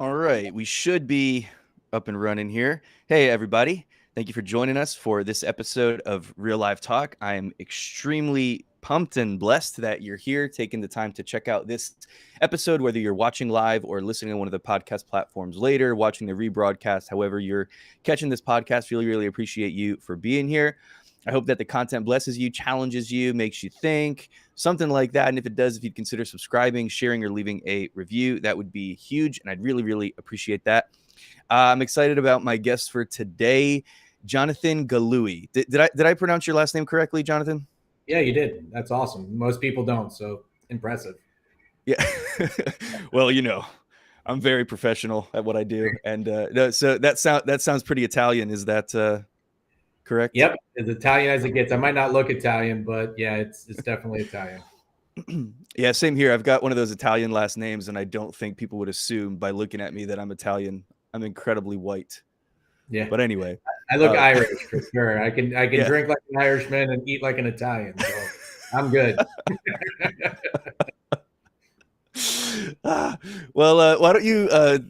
All right, we should be up and running here. Hey, everybody. Thank you for joining us for this episode of Real Life Talk. I am extremely pumped and blessed that you're here taking the time to check out this episode, whether you're watching live or listening on one of the podcast platforms later, watching the rebroadcast, however you're catching this podcast. Really, really appreciate you for being here. I hope that the content blesses you, challenges you, makes you think, something like that. And if it does, if you'd consider subscribing, sharing, or leaving a review, that would be huge. And I'd really, really appreciate that. I'm excited about my guest for today, Jonathan Galui. Did I pronounce your last name correctly, Jonathan? Yeah, you did. That's awesome. Most people don't, so impressive. Yeah. Well, I'm very professional at what I do, and so that sounds pretty Italian. Is that correct? Yep, as Italian as it gets. I might not look Italian, but yeah, it's definitely Italian. Yeah, same here. I've got one of those Italian last names, and I don't think people would assume by looking at me that I'm Italian. I'm incredibly white. Yeah, But anyway, I look Irish for sure. I can yeah. drink like an Irishman and eat like an Italian, so I'm good. Well, why don't you?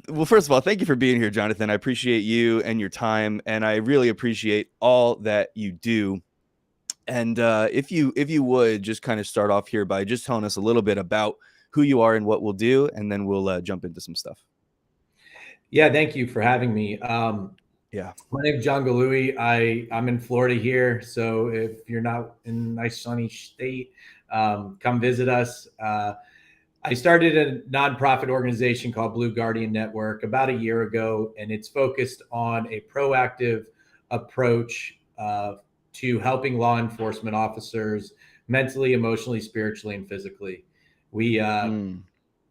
Well, first of all, thank you for being here, Jonathan. I appreciate you and your time, and I really appreciate all that you do. And if you would just kind of start off here by just telling us a little bit about who you are and what we'll do, and then we'll jump into some stuff. Yeah, thank you for having me. Yeah. My name is John Galui. I'm in Florida here, so if you're not in a nice sunny state, come visit us. I started a nonprofit organization called Blue Guardian Network about a year ago, and it's focused on a proactive approach to helping law enforcement officers mentally, emotionally, spiritually, and physically. We Mm.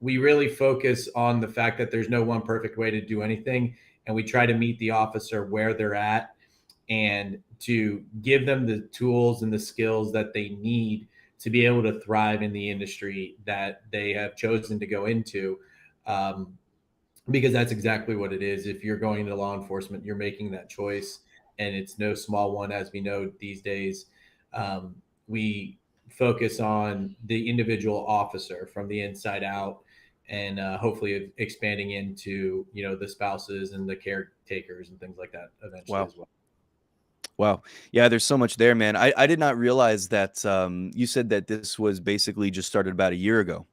we really focus on the fact that there's no one perfect way to do anything, and we try to meet the officer where they're at and to give them the tools and the skills that they need to be able to thrive in the industry that they have chosen to go into. Um, because that's exactly what it is. If you're going to law enforcement, you're making that choice, and it's no small one, as we know these days. We focus on the individual officer from the inside out, and hopefully expanding into the spouses and the caretakers and things like that eventually Wow. as well. Wow. Yeah, there's so much there, man. I did not realize that you said that this was basically just started about a year ago.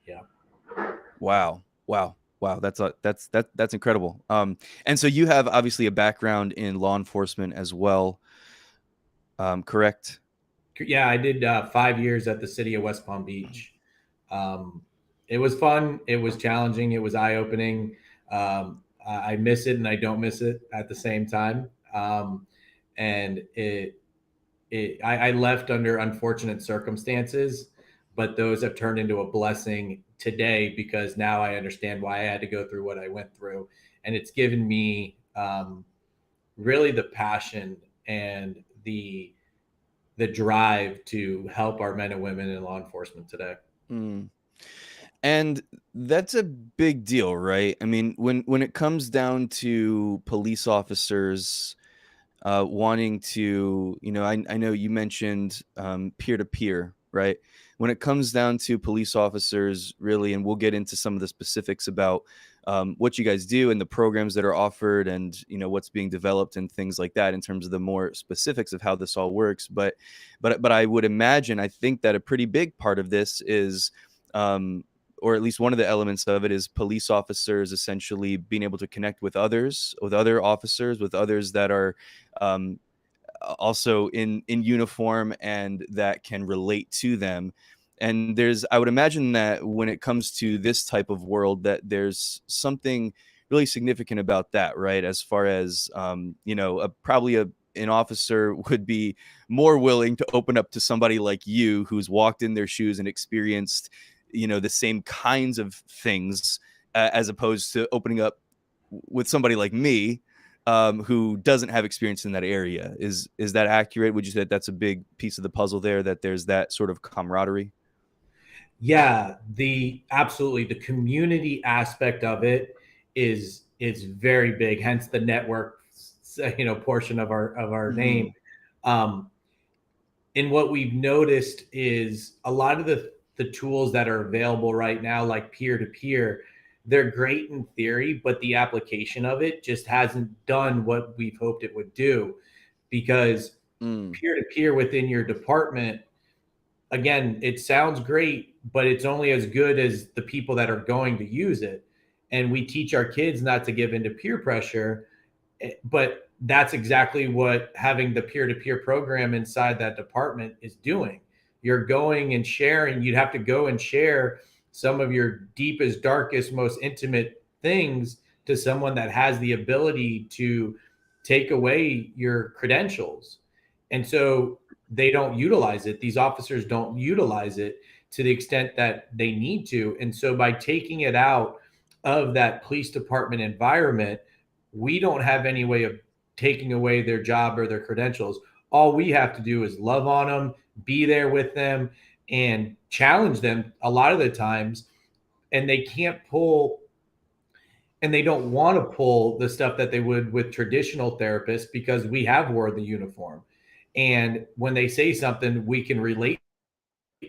Yeah. Wow. Wow. Wow. That's incredible. And so you have obviously a background in law enforcement as well. Correct? Yeah, I did 5 years at the city of West Palm Beach. Um, it was fun. It was challenging. It was eye opening. I miss it and I don't miss it at the same time. And I left under unfortunate circumstances, but those have turned into a blessing today because now I understand why I had to go through what I went through, and it's given me really the passion and the drive to help our men and women in law enforcement today. Mm. And that's a big deal, right? I mean, when it comes down to police officers wanting to, I know you mentioned peer to peer, right? When it comes down to police officers, really, and we'll get into some of the specifics about what you guys do and the programs that are offered, and what's being developed and things like that in terms of the more specifics of how this all works. But I would imagine, I think that a pretty big part of this is. Or at least one of the elements of it is police officers essentially being able to connect with others, with other officers, with others that are um, also in uniform and that can relate to them. And I would imagine that when it comes to this type of world, that there's something really significant about that, right? As far as probably an officer would be more willing to open up to somebody like you who's walked in their shoes and experienced the same kinds of things, as opposed to opening up with somebody like me, who doesn't have experience in that area. Is that accurate? Would you say that that's a big piece of the puzzle there, that there's that sort of camaraderie? Yeah, the absolutely the community aspect of it is very big. Hence the network, portion of our Mm-hmm. name. Um, and what we've noticed is a lot of the tools that are available right now, like peer to peer, they're great in theory, but the application of it just hasn't done what we've hoped it would do, because Mm, peer to peer within your department, again, it sounds great, but it's only as good as the people that are going to use it. And we teach our kids not to give into peer pressure, but that's exactly what having the peer to peer program inside that department is doing. You're going and sharing, you'd have to go and share some of your deepest, darkest, most intimate things to someone that has the ability to take away your credentials. And so they don't utilize it. These officers don't utilize it to the extent that they need to. And so by taking it out of that police department environment, we don't have any way of taking away their job or their credentials. All we have to do is love on them, be there with them, and challenge them a lot of the times. And they can't pull, and they don't want to pull the stuff that they would with traditional therapists, because we have wore the uniform. And when they say something, we can relate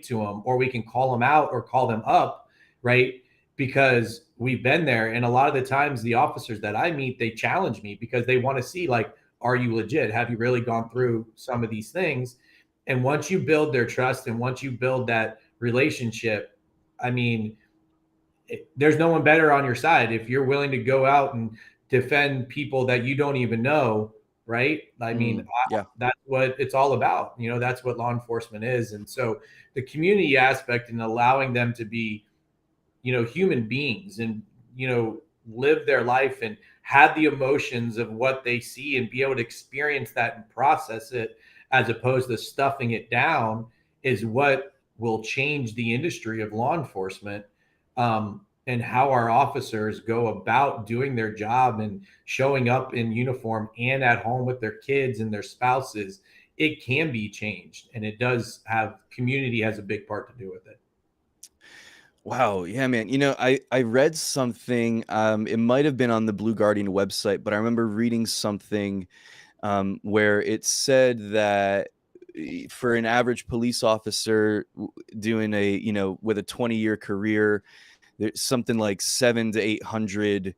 to them, or we can call them out or call them up, right? Because we've been there. And a lot of the times, the officers that I meet, they challenge me because they want to see, like, are you legit? Have you really gone through some of these things? And once you build their trust and once you build that relationship, I mean, there's no one better on your side if you're willing to go out and defend people that you don't even know, right? I mean, yeah. that's what it's all about. That's what law enforcement is. And so the community aspect and allowing them to be, human beings, and, live their life and have the emotions of what they see and be able to experience that and process it, as opposed to stuffing it down, is what will change the industry of law enforcement. And how our officers go about doing their job and showing up in uniform and at home with their kids and their spouses, it can be changed. And it does have, community has a big part to do with it. Wow, yeah, man. I read something, it might have been on the Blue Guardian website, but I remember reading something, where it said that for an average police officer doing with a 20-year career, there's something like 700 to 800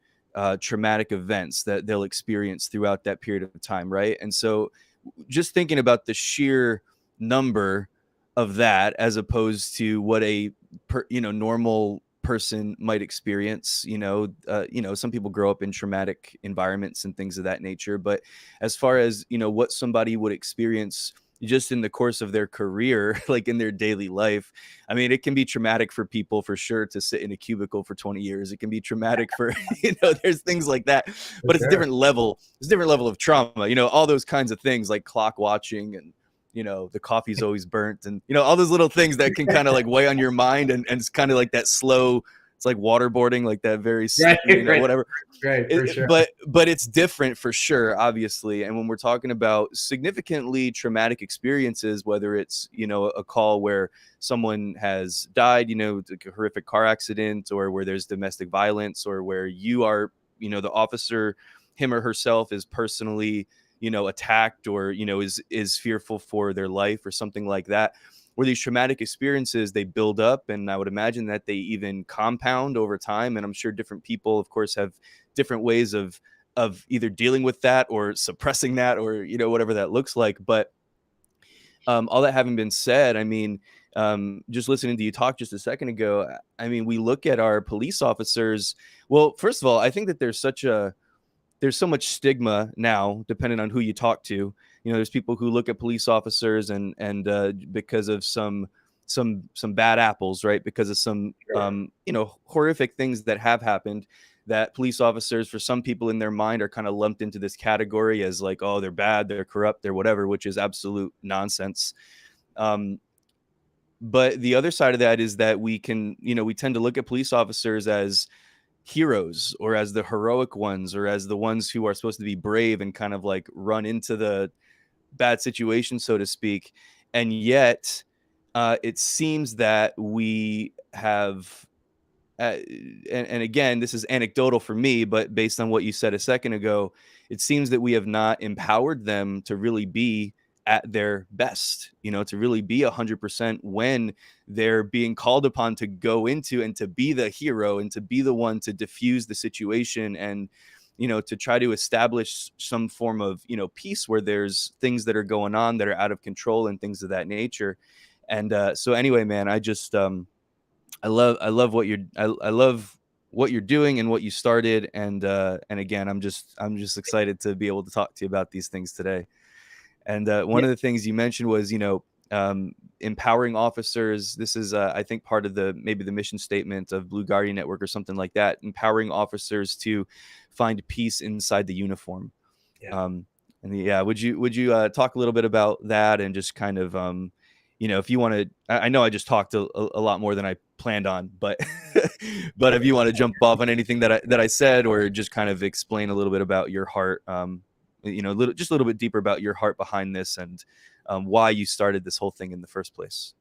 traumatic events that they'll experience throughout that period of time, right? And so just thinking about the sheer number of that as opposed to what a normal person might experience. Some people grow up in traumatic environments and things of that nature, but as far as what somebody would experience just in the course of their career, like in their daily life, I mean, it can be traumatic for people for sure to sit in a cubicle for 20 years. It can be traumatic for there's things like that, For but it's a sure. different level. It's a different level of trauma, all those kinds of things like clock watching, and the coffee's always burnt, and all those little things that can kind of like weigh on your mind, and it's kind of like that slow, it's like waterboarding, like that very Right, right, whatever. right, for sure. But it's different for sure, obviously. And when we're talking about significantly traumatic experiences, whether it's a call where someone has died, like a horrific car accident, or where there's domestic violence, or where you are, the officer, him or herself, is personally attacked, or is fearful for their life or something like that, where these traumatic experiences, they build up, and I would imagine that they even compound over time. And I'm sure different people, of course, have different ways of either dealing with that or suppressing that, or whatever that looks like. But all that having been said, I mean, just listening to you talk just a second ago, I mean, we look at our police officers. Well, first of all, I think that there's so much stigma now, depending on who you talk to. There's people who look at police officers, and because of some bad apples, right? Because of some Sure. horrific things that have happened, that police officers, for some people in their mind, are kind of lumped into this category as like, oh, they're bad, they're corrupt, they're whatever, which is absolute nonsense. Um, but the other side of that is that we tend to look at police officers as heroes, or as the heroic ones, or as the ones who are supposed to be brave and kind of like run into the bad situation, so to speak. And yet, it seems that we have, and again, this is anecdotal for me, but based on what you said a second ago, it seems that we have not empowered them to really be at their best, to really be 100% when they're being called upon to go into and to be the hero and to be the one to diffuse the situation, and to try to establish some form of peace where there's things that are going on that are out of control and things of that nature. And so anyway, man, I love I love what you're doing and what you started. And again, I'm just excited to be able to talk to you about these things today. And one Yeah, of the things you mentioned was, empowering officers. This is, I think, part of maybe the mission statement of Blue Guardian Network or something like that. Empowering officers to find peace inside the uniform. yeah. Um, and yeah, would you talk a little bit about that, and just kind of, if you want to, I know I just talked a lot more than I planned on, but but if you want to jump off on anything that I said, or just kind of explain a little bit about your heart, just a little bit deeper about your heart behind this, and why you started this whole thing in the first place.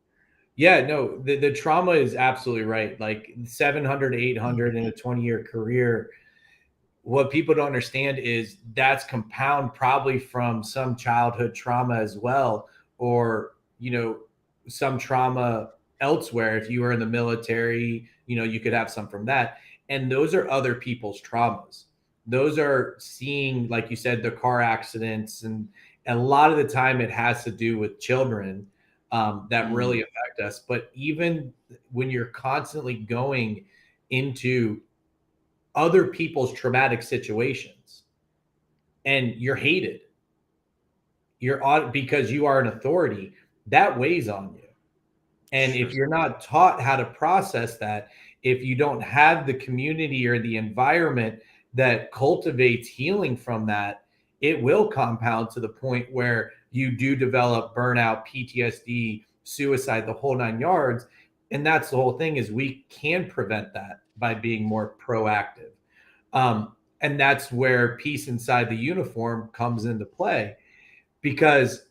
Yeah, no, the trauma is absolutely right. Like 700, 800 in a 20-year career. What people don't understand is that's compound probably from some childhood trauma as well, or, some trauma elsewhere. If you were in the military, you could have some from that. And those are other people's traumas. Those are seeing, like you said, the car accidents. And a lot of the time it has to do with children that really Mm, affect us. But even when you're constantly going into other people's traumatic situations and you're hated, you're on because you are an authority, that weighs on you. And sure. if you're not taught how to process that, if you don't have the community or the environment that cultivates healing from that, it will compound to the point where you do develop burnout, PTSD, suicide, the whole 9 yards. And that's the whole thing, is we can prevent that by being more proactive. And that's where peace inside the uniform comes into play, because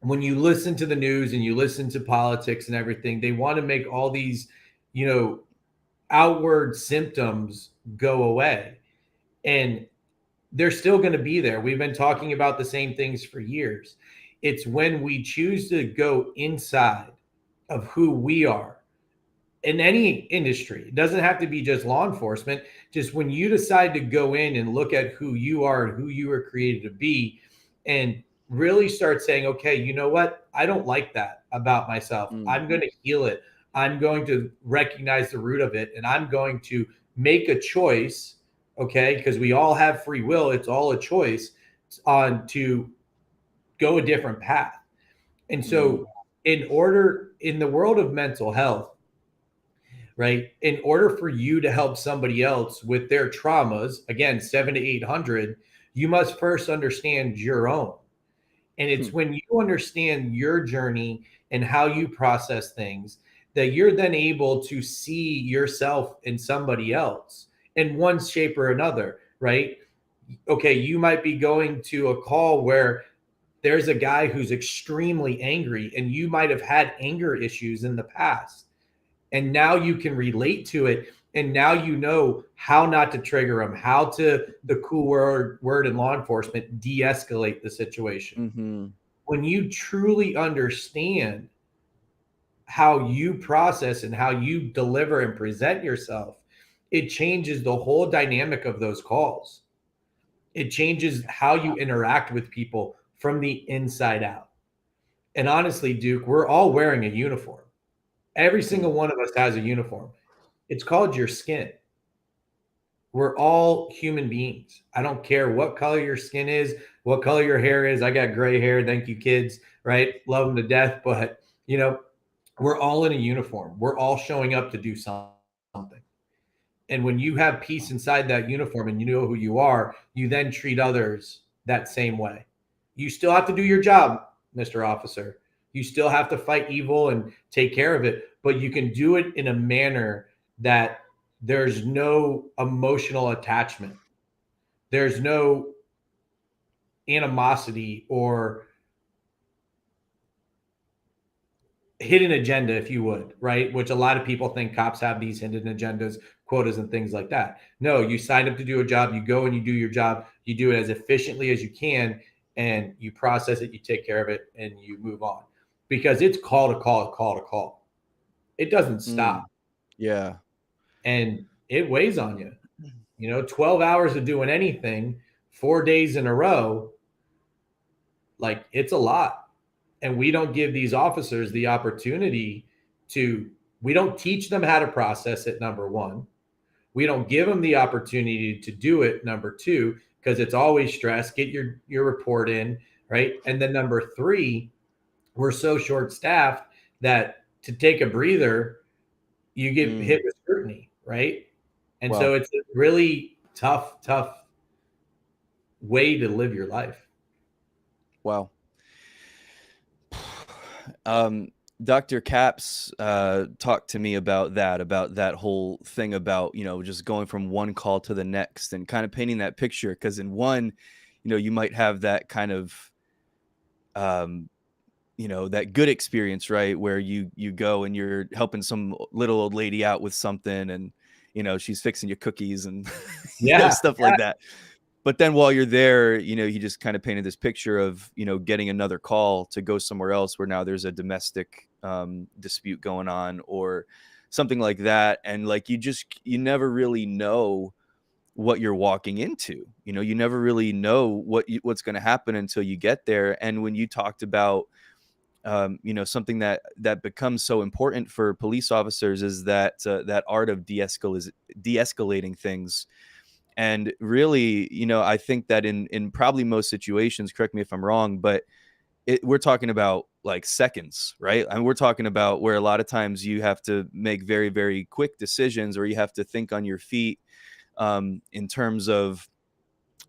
when you listen to the news and you listen to politics and everything, they want to make all these, you know, outward symptoms go away. And they're still going to be there. We've been talking about the same things for years. It's when we choose to go inside of who we are in any industry. It doesn't have to be just law enforcement. Just when you decide to go in and look at who you are and who you were created to be, and really start saying, okay, you know what? I don't like that about myself. Mm, I'm going to heal it. I'm going to recognize the root of it, and I'm going to make a choice. Okay, because we all have free will. It's all a choice on to go a different path. And mm, so, in the world of mental health, right? In order for you to help somebody else with their traumas, again, 7 to 800, you must first understand your own. And hmm, it's when you understand your journey and how you process things that you're then able to see yourself in somebody else in one shape or another, right? Okay, you might be going to a call where there's a guy who's extremely angry, and you might have had anger issues in the past, and now you can relate to it, and now you know how not to trigger them, how to, the cool word in law enforcement, de-escalate the situation. mm-hmm, When you truly understand how you process and how you deliver and present yourself, it changes the whole dynamic of those calls. It changes how you interact with people from the inside out. And honestly, Duke, we're all wearing a uniform. Every hmm, single one of us has a uniform. It's called your skin. We're all human beings. I don't care what color your skin is, what color your hair is. I got gray hair. Thank you, kids. Right? Love them to death. But, we're all in a uniform. We're all showing up to do something. And when you have peace inside that uniform and you know who you are, you then treat others that same way. You still have to do your job, Mr. Officer. You still have to fight evil and take care of it, but you can do it in a manner that there's no emotional attachment. There's no animosity or hidden agenda, if you would, right? Which a lot of people think cops have these hidden agendas, quotas, and things like that. No, you signed up to do a job, you go and you do your job, you do it as efficiently as you can, and you process it, you take care of it, and you move on, because it's call to call to call to call. It doesn't stop, Mm, yeah. and it weighs on you. 12 hours of doing anything 4 days in a row, like, it's a lot. And we don't give these officers the opportunity to, we don't teach them how to process it, number one. We don't give them the opportunity to do it, number two, because it's always stress. Get your report in, right? And then number three, we're so short staffed that to take a breather, you get hit Mm, with scrutiny, right? And so wow. it's a really tough way to live your life. Wow. Um, Dr. Caps talked to me about that whole thing about, just going from one call to the next and kind of painting that picture. Because in one, you might have that kind of, um, that good experience, right? Where you go and you're helping some little old lady out with something, and she's fixing your cookies and Yeah, stuff like that. But then while you're there, he just kind of painted this picture of, getting another call to go somewhere else where now there's a domestic dispute going on or something like that. And like, you never really know what you're walking into. You never really know what's going to happen until you get there. And when you talked about, something that becomes so important for police officers is that art of de-escalating things. And really, I think that in probably most situations, correct me if I'm wrong, but we're talking about like seconds, right? And we're talking about where a lot of times you have to make very, very quick decisions, or you have to think on your feet, in terms of,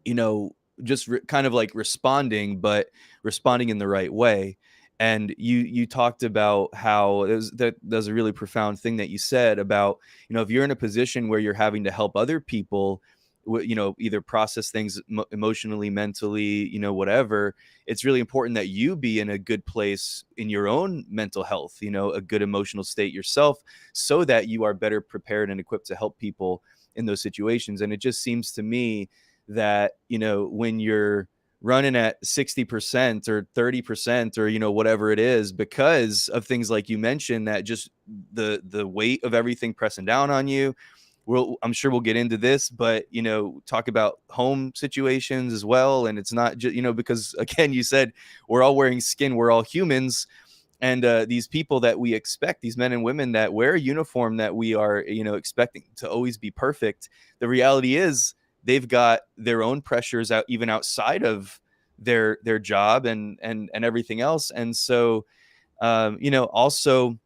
you know, just kind of like responding, but responding in the right way. And you talked about how there's a really profound thing that you said about, if you're in a position where you're having to help other people, either process things emotionally, mentally, whatever, it's really important that you be in a good place in your own mental health, a good emotional state yourself, so that you are better prepared and equipped to help people in those situations. And it just seems to me that, when you're running at 60% or 30% or, whatever it is, because of things like you mentioned, that just the weight of everything pressing down on you. I'm sure we'll get into this, but, talk about home situations as well. And it's not just, because again, you said we're all wearing skin, we're all humans. And these people that we expect, these men and women that wear a uniform that we are, expecting to always be perfect. The reality is they've got their own pressures out, even outside of their job and everything else. And so, also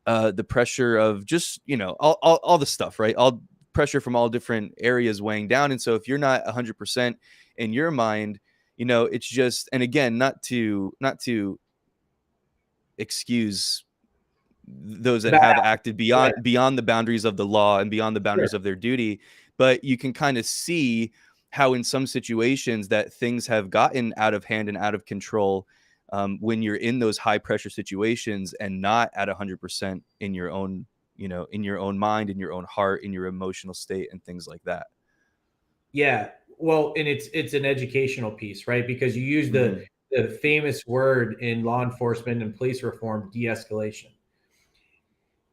the pressure of just, all the stuff, right? All pressure from all different areas weighing down. And so if you're not 100% in your mind, it's just, and again, not to excuse those that bad. have acted Right. beyond the boundaries of the law and beyond the Sure. boundaries of their duty, but you can kind of see how in some situations that things have gotten out of hand and out of control, when you're in those high pressure situations and not at 100% in your own, in your own mind, in your own heart, in your emotional state, and things like that. Yeah. Well, and it's an educational piece, right? Because you use the Hmm. the famous word in law enforcement and police reform, de-escalation.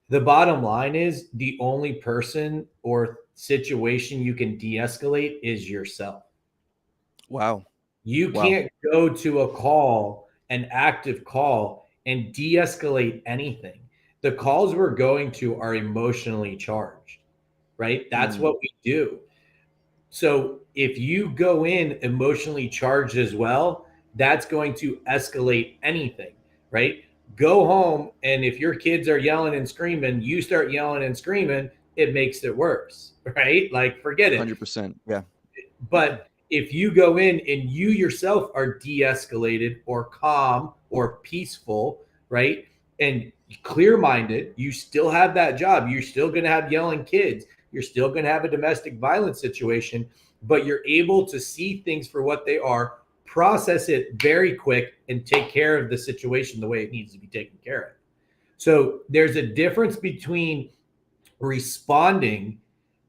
The bottom line is the only person or situation you can de-escalate is yourself. Wow. You Wow. can't go to a call, an active call, and de-escalate anything. The calls we're going to are emotionally charged, right? That's Mm, what we do. So if you go in emotionally charged as well, that's going to escalate anything, right? Go home, and if your kids are yelling and screaming, you start yelling and screaming, it makes it worse, right? Like, forget it. 100%. Yeah. But if you go in and you yourself are de escalated or calm or peaceful, right? And clear minded, you still have that job. You're still going to have yelling kids. You're still going to have a domestic violence situation, but you're able to see things for what they are, process it very quick, and take care of the situation the way it needs to be taken care of. So there's a difference between responding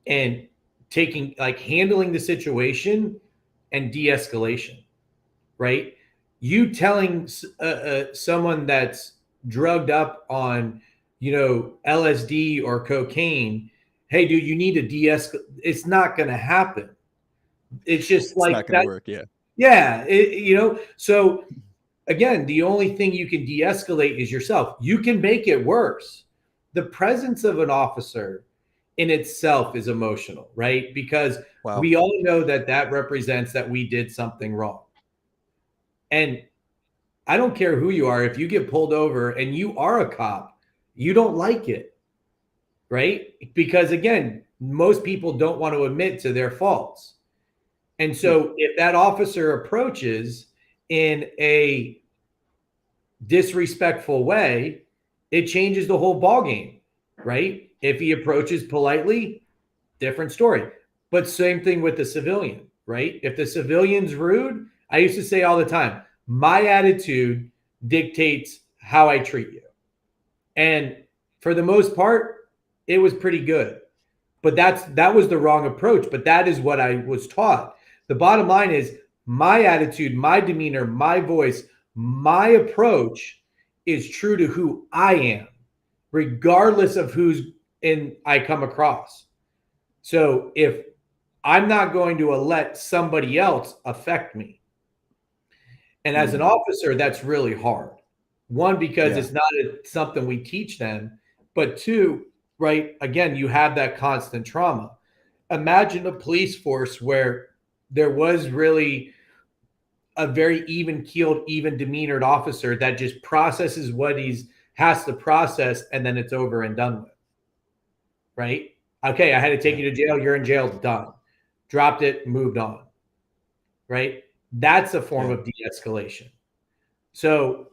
and taking, like, handling the situation, and de-escalation, right? You telling someone that's drugged up on, LSD or cocaine, hey, dude, you need to de-escalate. It's not going to happen. It's just It's not like gonna that. work, yeah. Yeah. So again, the only thing you can de escalate is yourself. You can make it worse. The presence of an officer in itself is emotional, right? Because Wow. we all know that that represents that we did something wrong. And I don't care who you are, if you get pulled over and you are a cop, you don't like it, right? Because again, most people don't want to admit to their faults. And Hmm, so if that officer approaches in a disrespectful way, it changes the whole ball game, right? If he approaches politely, different story. But same thing with the civilian, right? If the civilian's rude, I used to say all the time, my attitude dictates how I treat you. And for the most part, it was pretty good. But that was the wrong approach, but that is what I was taught. The bottom line is my attitude, my demeanor, my voice, my approach is true to who I am, regardless of who's in I come across. So if I'm not going to let somebody else affect me, and as an hmm, officer, that's really hard. One, because yeah. it's not something we teach them, but two, right? Again, you have that constant trauma. Imagine a police force where there was really a very even keeled, even demeanored officer that just processes what he's has to process and then it's over and done with. Right? Okay, I had to take Yeah. you to jail. You're in jail. Done. Dropped it, moved on. Right? That's a form Yeah. of de escalation. So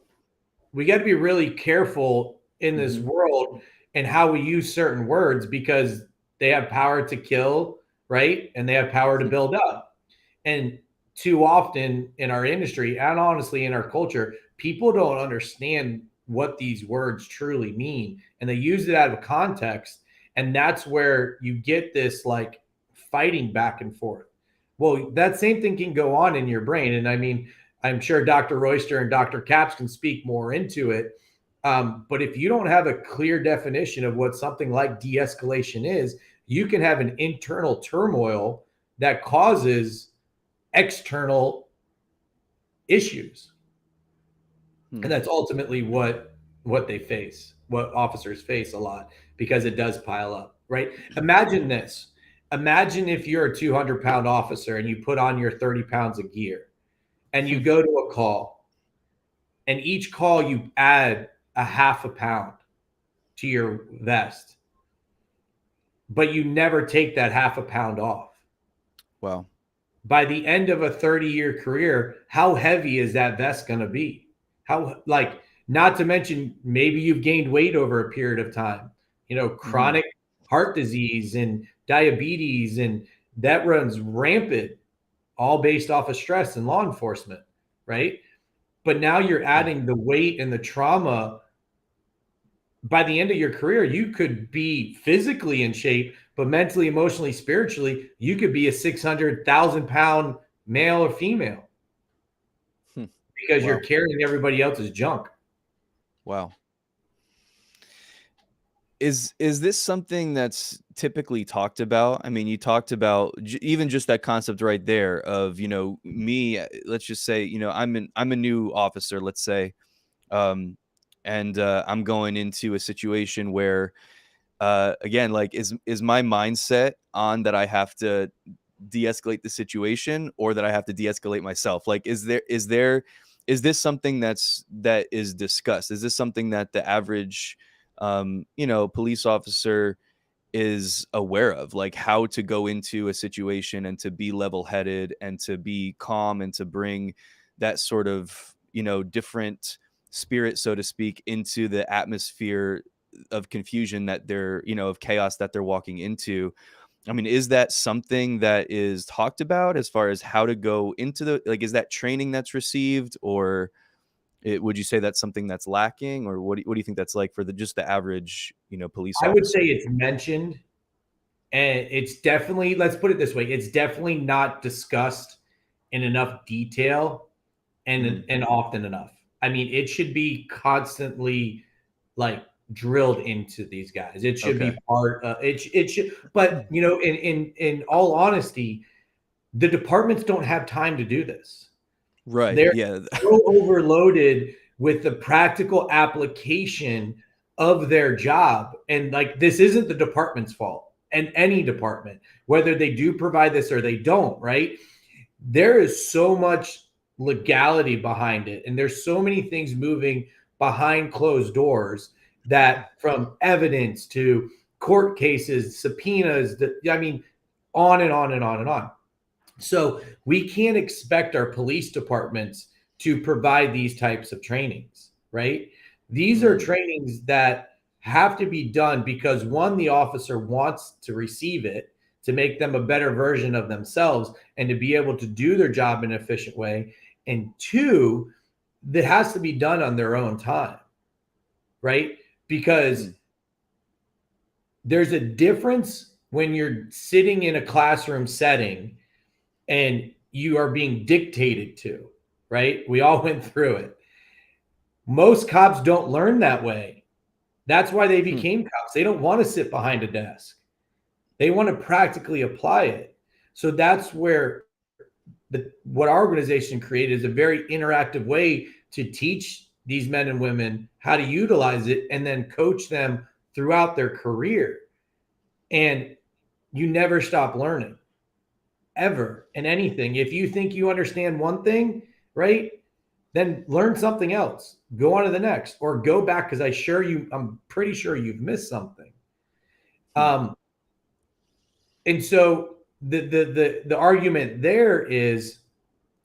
we got to be really careful in this Mhm. world and how we use certain words because they have power to kill, right? And they have power to Hmm, build up. And too often in our industry and honestly in our culture, people don't understand what these words truly mean and they use it out of context. And that's where you get this like fighting back and forth. Well, that same thing can go on in your brain. And I mean, I'm sure Dr. Royster and Dr. Caps can speak more into it. But if you don't have a clear definition of what something like de escalation is, you can have an internal turmoil that causes external issues. hmm. And that's ultimately what they face, what officers face a lot because it does pile up, right? Imagine this. Imagine if you're a 200-pound officer and you put on your 30 pounds of gear and you go to a call and each call you add a half a pound to your vest, but you never take that half a pound off. Wow. By the end of a 30-year career, how heavy is that vest going to be? How, like, not to mention, maybe you've gained weight over a period of time, Mhm. chronic heart disease and diabetes, and that runs rampant, all based off of stress and law enforcement, right? But now you're Yeah. adding the weight and the trauma. By the end of your career, you could be physically in shape, but mentally, emotionally, spiritually, you could be a 600,000 pound male or female Hmm. because you're Wow. carrying everybody else's junk. Wow. Is this something that's typically talked about? I mean, you talked about even just that concept right there of, me, let's just say, I'm a new officer, let's say, um, and I'm going into a situation where, again, like, is my mindset on that I have to de-escalate the situation or that I have to de-escalate myself? Like, is this something that is discussed? Is this something that the average, police officer is aware of, like how to go into a situation and to be level-headed and to be calm and to bring that sort of, different spirit, so to speak, into the atmosphere of confusion that they're, of chaos that they're walking into? I mean, is that something that is talked about as far as how to go into is that training that's received, or would you say that's something that's lacking, or what do you think that's like for just the average, police I would say officer? it's mentioned, and it's definitely, let's put it this way, it's definitely not discussed in enough detail and Mhm. and often enough. I mean, it should be constantly like drilled into these guys. It should Okay. be part. It should. But you know, in all honesty, the departments don't have time to do this. Right. They're Yeah. so overloaded with the practical application of their job. And like, this isn't the department's fault, and any department, whether they do provide this or they don't, right? There is so much legality behind it. And there's so many things moving behind closed doors, that from evidence to court cases, subpoenas, that, I mean, on and on and on and on. So we can't expect our police departments to provide these types of trainings, right? These are Mm. trainings that have to be done because, one, the officer wants to receive it to make them a better version of themselves and to be able to do their job in an efficient way. And two, that has to be done on their own time, right? Because Mm. there's a difference when you're sitting in a classroom setting and you are being dictated to, right? We all went through it. Most cops don't learn that way. That's why they Hmm. became cops. They don't want to sit behind a desk, they want to practically apply it. So that's where what our organization created is a very interactive way to teach these men and women how to utilize it and then coach them throughout their career. And you never stop learning, ever, in anything. If you think you understand one thing, right, then learn something else. Go on to the next, or go back, because I'm pretty sure you've missed something. Hmm. Um, and so the argument there is,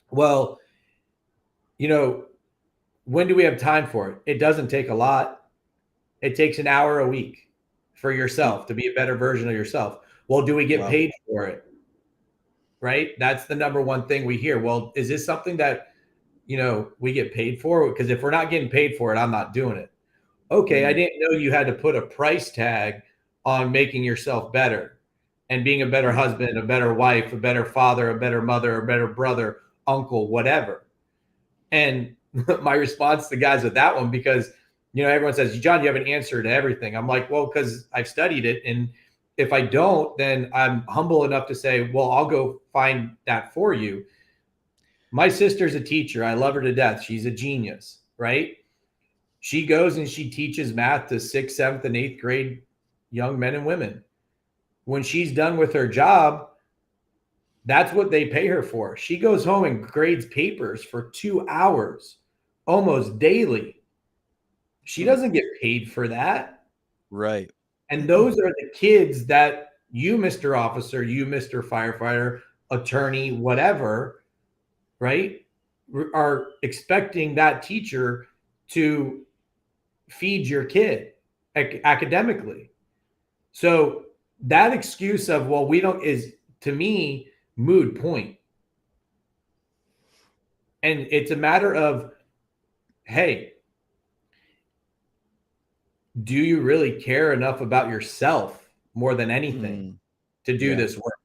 well, you know, when do we have time for it? It doesn't take a lot. It takes an hour a week for Hmm. yourself to be a better version of yourself. Well, do we get Wow. paid for it? Right? That's the number one thing we hear. Well, is this something that, we get paid for? Because if we're not getting paid for it, I'm not doing it. Okay, I Mm. didn't know you had to put a price tag on making yourself better and being a better Hmm. husband, a better wife, a better father, a better mother, a better brother, uncle, whatever. And my response to guys with that one, because everyone says, John, you have an answer to everything. I'm like, well, because I've studied it. And if I don't, then I'm humble enough to say, well, I'll go find that for you. My sister's a teacher. I love her to death. She's a genius, right? She goes and she teaches math to sixth, seventh, and eighth grade young men and women. When she's done with her job, that's what they pay her for. She goes home and grades papers for 2 hours almost daily. She Hmm. doesn't get paid for that. Right. And those are the kids that you, Mr. Officer, you, Mr. Firefighter, attorney, whatever, right, are expecting that teacher to feed your kid academically. So that excuse of, well, we don't, is, to me, moot point. And it's a matter of, hey, do you really care enough about yourself more than anything Mm. to do Yeah. this work,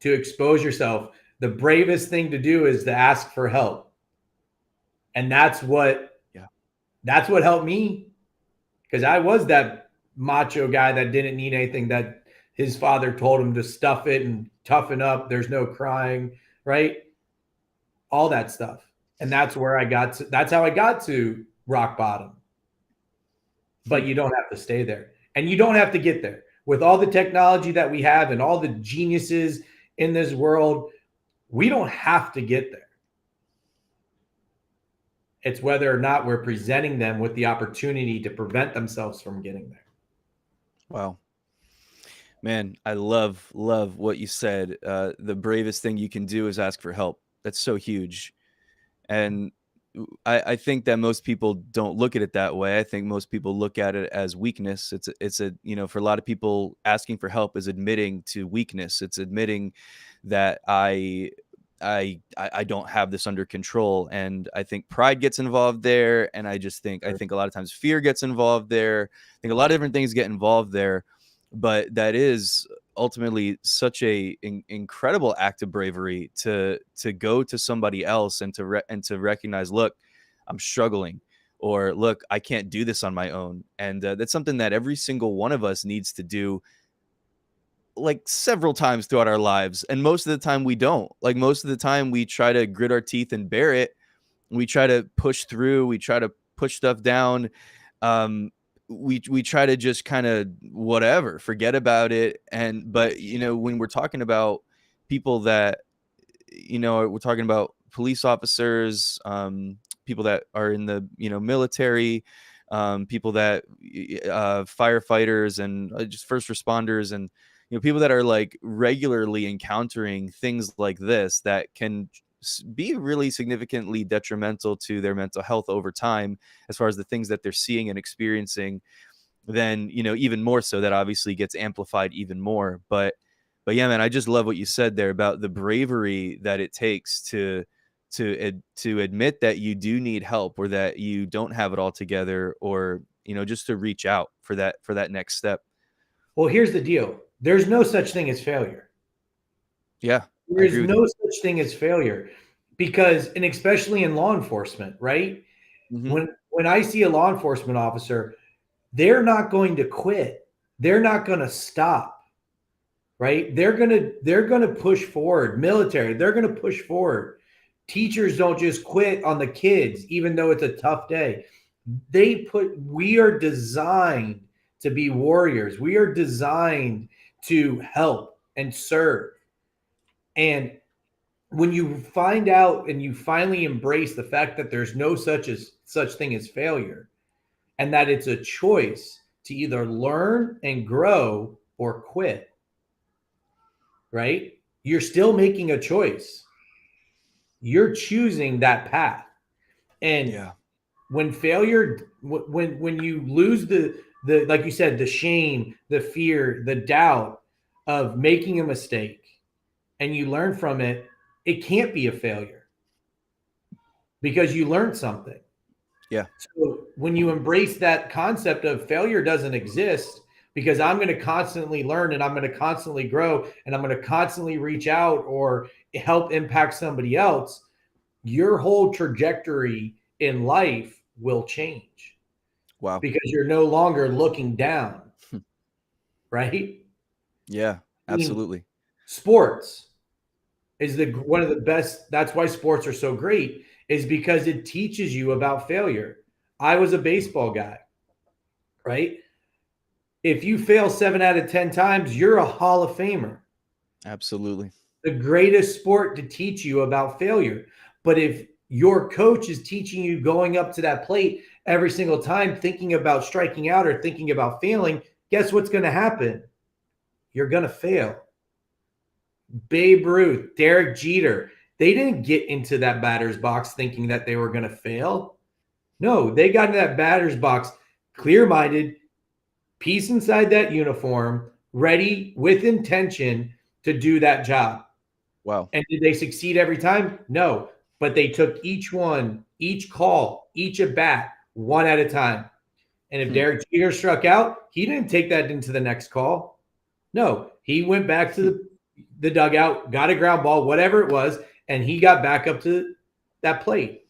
to expose yourself? The bravest thing to do is to ask for help. And Yeah. that's what helped me, because I was that macho guy that didn't need anything, that his father told him to stuff it and toughen up. There's no crying, right? All that stuff. And that's how I got to rock bottom. Hmm. But you don't have to stay there, and you don't have to get there. With all the technology that we have and all the geniuses in this world, we don't have to get there. It's whether or not we're presenting them with the opportunity to prevent themselves from getting there. Wow. Man, I love what you said. The bravest thing you can do is ask for help. That's so huge. And I think that most people don't look at it that way. I think most people look at it as weakness. For a lot of people, asking for help is admitting to weakness. It's admitting that I don't have this under control. And I think pride gets involved there. And I think a lot of times fear gets involved there. I think a lot of different things get involved there. But that is ultimately such a incredible act of bravery to go to somebody else and to recognize, look, I'm struggling, or look, I can't do this on my own. And that's something that every single one of us needs to do, like, several times throughout our lives. And most of the time we don't. Like, most of the time we try to grit our teeth and bear it. We try to push through, we try to push stuff down. Um, we try to just kind of whatever, forget about it. And but when we're talking about people that, we're talking about police officers, people that are in the military, people that firefighters, and just first responders, and people that are like regularly encountering things like this that can be really significantly detrimental to their mental health over time, as far as the things that they're seeing and experiencing. Then even more so, that obviously gets amplified even more. But yeah, man, I just love what you said there about the bravery that it takes to admit that you do need help, or that you don't have it all together, or just to reach out for that next step. Well, here's the deal. There's no such thing as failure. Yeah, I There's agree with you. no such thing as failure because, and especially in law enforcement, right? Hmm. When I see a law enforcement officer, they're not going to quit. They're not going to stop, right? They're going to push forward. Military, they're going to push forward. Teachers don't just quit on the kids even though it's a tough day. We are designed to be warriors. We are designed to help and serve. And when you find out and you finally embrace the fact that there's no such thing as failure, and that it's a choice to either learn and grow or quit, right? You're still making a choice. You're choosing that path. And Yeah. when failure, when you lose the like you said, the shame, the fear, the doubt of making a mistake, and you learn from it, it can't be a failure because you learned something. Yeah. So when you embrace that concept of failure doesn't exist, because I'm going to constantly learn and I'm going to constantly grow and I'm going to constantly reach out or help impact somebody else, your whole trajectory in life will change Wow. because you're no longer looking down, right? Yeah, I mean, absolutely. sports is the one of the best. That's why sports are so great, is because it teaches you about failure. I was a baseball guy, right? If you fail 7 out of 10 times, you're a Hall of Famer. Absolutely. The greatest sport to teach you about failure. But if your coach is teaching you going up to that plate every single time, thinking about striking out or thinking about failing, guess what's going to happen? You're going to fail. Babe Ruth, Derek Jeter, they didn't get into that batter's box thinking that they were going to fail. No, they got into that batter's box clear minded, peace inside that uniform, ready with intention to do that job. Wow. And did they succeed every time? No, but they took each one, each call, each at bat, one at a time. And if Hmm. Derek Jeter struck out, he didn't take that into the next call. No, he went back to Hmm. the dugout, got a ground ball, whatever it was, and he got back up to that plate.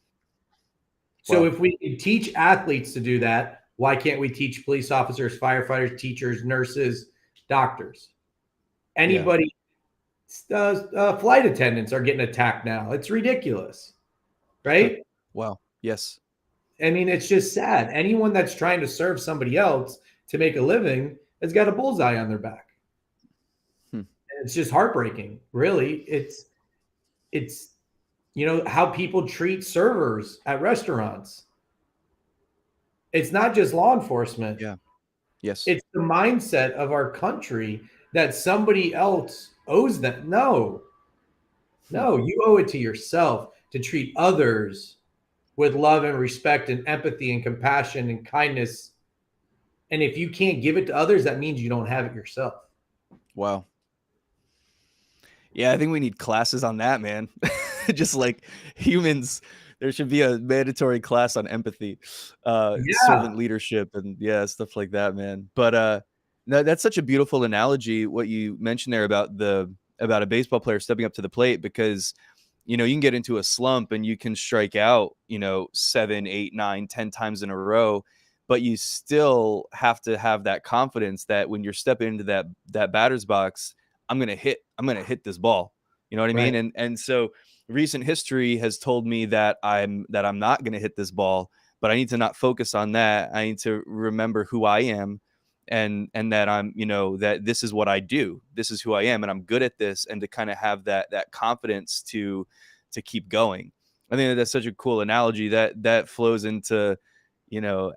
So Wow. if we can teach athletes to do that, why can't we teach police officers, firefighters, teachers, nurses, doctors? Yeah. Anybody, flight attendants are getting attacked now. It's ridiculous, Huh. right? Wow. Yes. I mean, it's just sad. Anyone that's trying to serve somebody else to make a living has got a bullseye on their back. Hmm. And it's just heartbreaking, really. It's how people treat servers at restaurants. It's not just law enforcement. Yeah. Yes. It's the mindset of our country that somebody else owes them. No, Hmm. no, you owe it to yourself to treat others with love and respect and empathy and compassion and kindness. And if you can't give it to others, that means you don't have it yourself. Wow. Yeah, I think we need classes on that, man. Just like humans, there should be a mandatory class on empathy, Yeah. servant leadership, and yeah, stuff like that, man. But No, that's such a beautiful analogy, what you mentioned there about about a baseball player stepping up to the plate, because you can get into a slump and you can strike out, 7, 8, 9, 10 times in a row, but you still have to have that confidence that when you're stepping into that batter's box, I'm gonna hit this ball. You know what I Right. mean? And so recent history has told me that I'm not gonna hit this ball, but I need to not focus on that. I need to remember who I am, and that that this is what I do. This is who I am, and I'm good at this, and to kind of have that confidence to keep going. I think that's such a cool analogy that flows into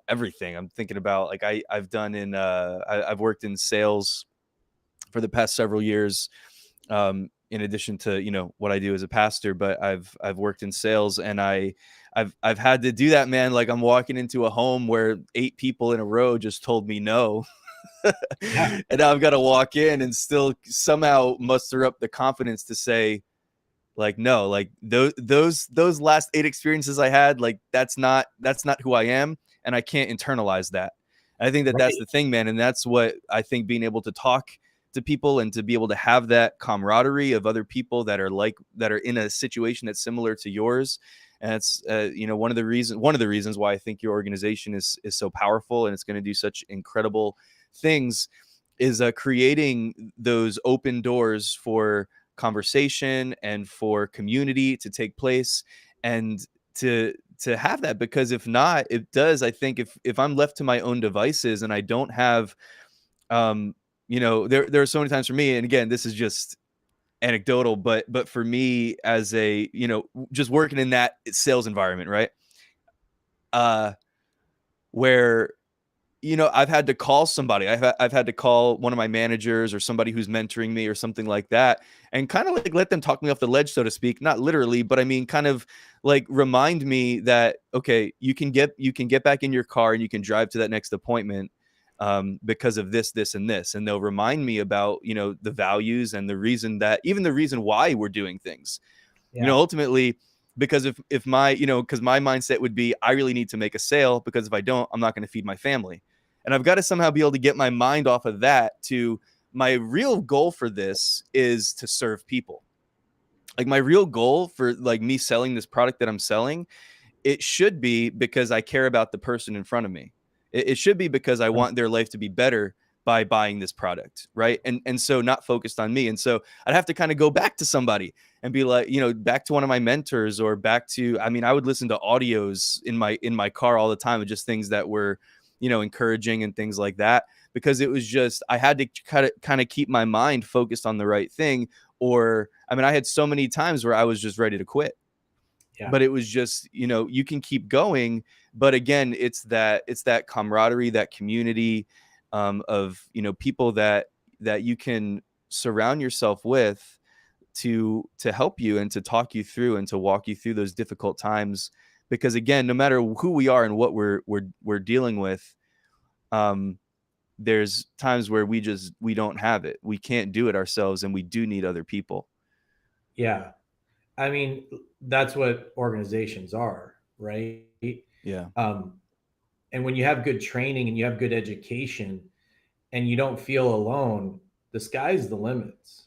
everything. I'm thinking about, like, I've worked in sales for the past several years, in addition to what I do as a pastor. But I've worked in sales, and I've had to do that, man. Like, I'm walking into a home where 8 people in a row just told me no. Yeah. And now I've got to walk in and still somehow muster up the confidence to say, like, no, like, those last 8 experiences I had, like, that's not who I am, and I can't internalize that. And I think that that's Right. the thing, man. And that's what I think, being able to talk to people and to be able to have that camaraderie of other people that are in a situation that's similar to yours. And it's one of the reasons why I think your organization is so powerful, and it's going to do such incredible things, is creating those open doors for conversation and for community to take place, and to have that. Because if not, it does, I think, if I'm left to my own devices and I don't have, there are so many times for me, and again, this is just anecdotal, but for me, as a just working in that sales environment, right, uh where I've had to call somebody. I've had to call one of my managers or somebody who's mentoring me or something like that, and kind of like let them talk me off the ledge, so to speak. Not literally, but I mean, kind of like remind me that, okay, you can get back in your car and you can drive to that next appointment, because of this, this, and this. And they'll remind me about the values and the reason why we're doing things, Yeah. ultimately. Because if my because my mindset would be, I really need to make a sale, because if I don't, I'm not going to feed my family. And I've got to somehow be able to get my mind off of that to, my real goal for this is to serve people. Like, my real goal for, like, me selling this product that I'm selling, it should be because I care about the person in front of me. It should be because I want their life to be better by buying this product, right? And so, not focused on me. And so I'd have to kind of go back to somebody and be like, back to one of my mentors, or back to, I mean, I would listen to audios in my car all the time of just things that were, encouraging and things like that, because it was just, I had to kind of keep my mind focused on the right thing. Or, I mean, I had so many times where I was just ready to quit, Yeah. but it was just, you can keep going. But again, it's that camaraderie, that community, of people that you can surround yourself with, to help you and to talk you through and to walk you through those difficult times. Because again, no matter who we are and what we're dealing with, um there's times where we don't have it, we can't do it ourselves, and we do need other people. Yeah. I mean, that's what organizations are, right? Yeah. Um, and when you have good training and you have good education and you don't feel alone, the sky's the limits.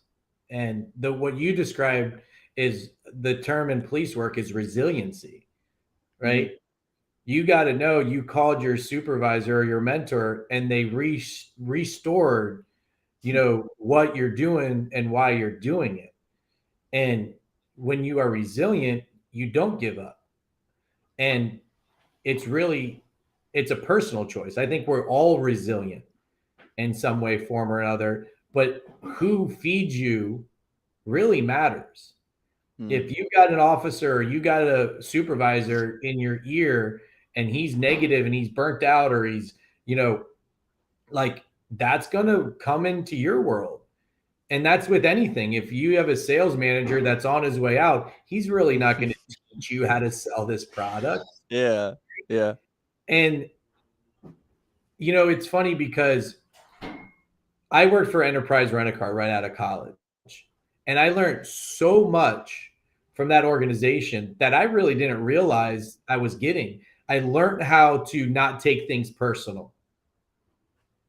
And the what you described is the term in police work is resiliency, Hmm. right? You got to know you called your supervisor or your mentor and they restored, what you're doing and why you're doing it. And when you are resilient, you don't give up. And it's really it's a personal choice. I think we're all resilient in some way, form, or another. But who feeds you really matters. Hmm. If you got an officer or you got a supervisor in your ear and he's negative and he's burnt out or he's, you know, like that's going to come into your world. And that's with anything. If you have a sales manager that's on his way out, he's really not going to teach you how to sell this product. Yeah. Yeah. And, it's funny because I worked for Enterprise Rent a Car right out of college. And I learned so much from that organization that I really didn't realize I was getting. I learned how to not take things personal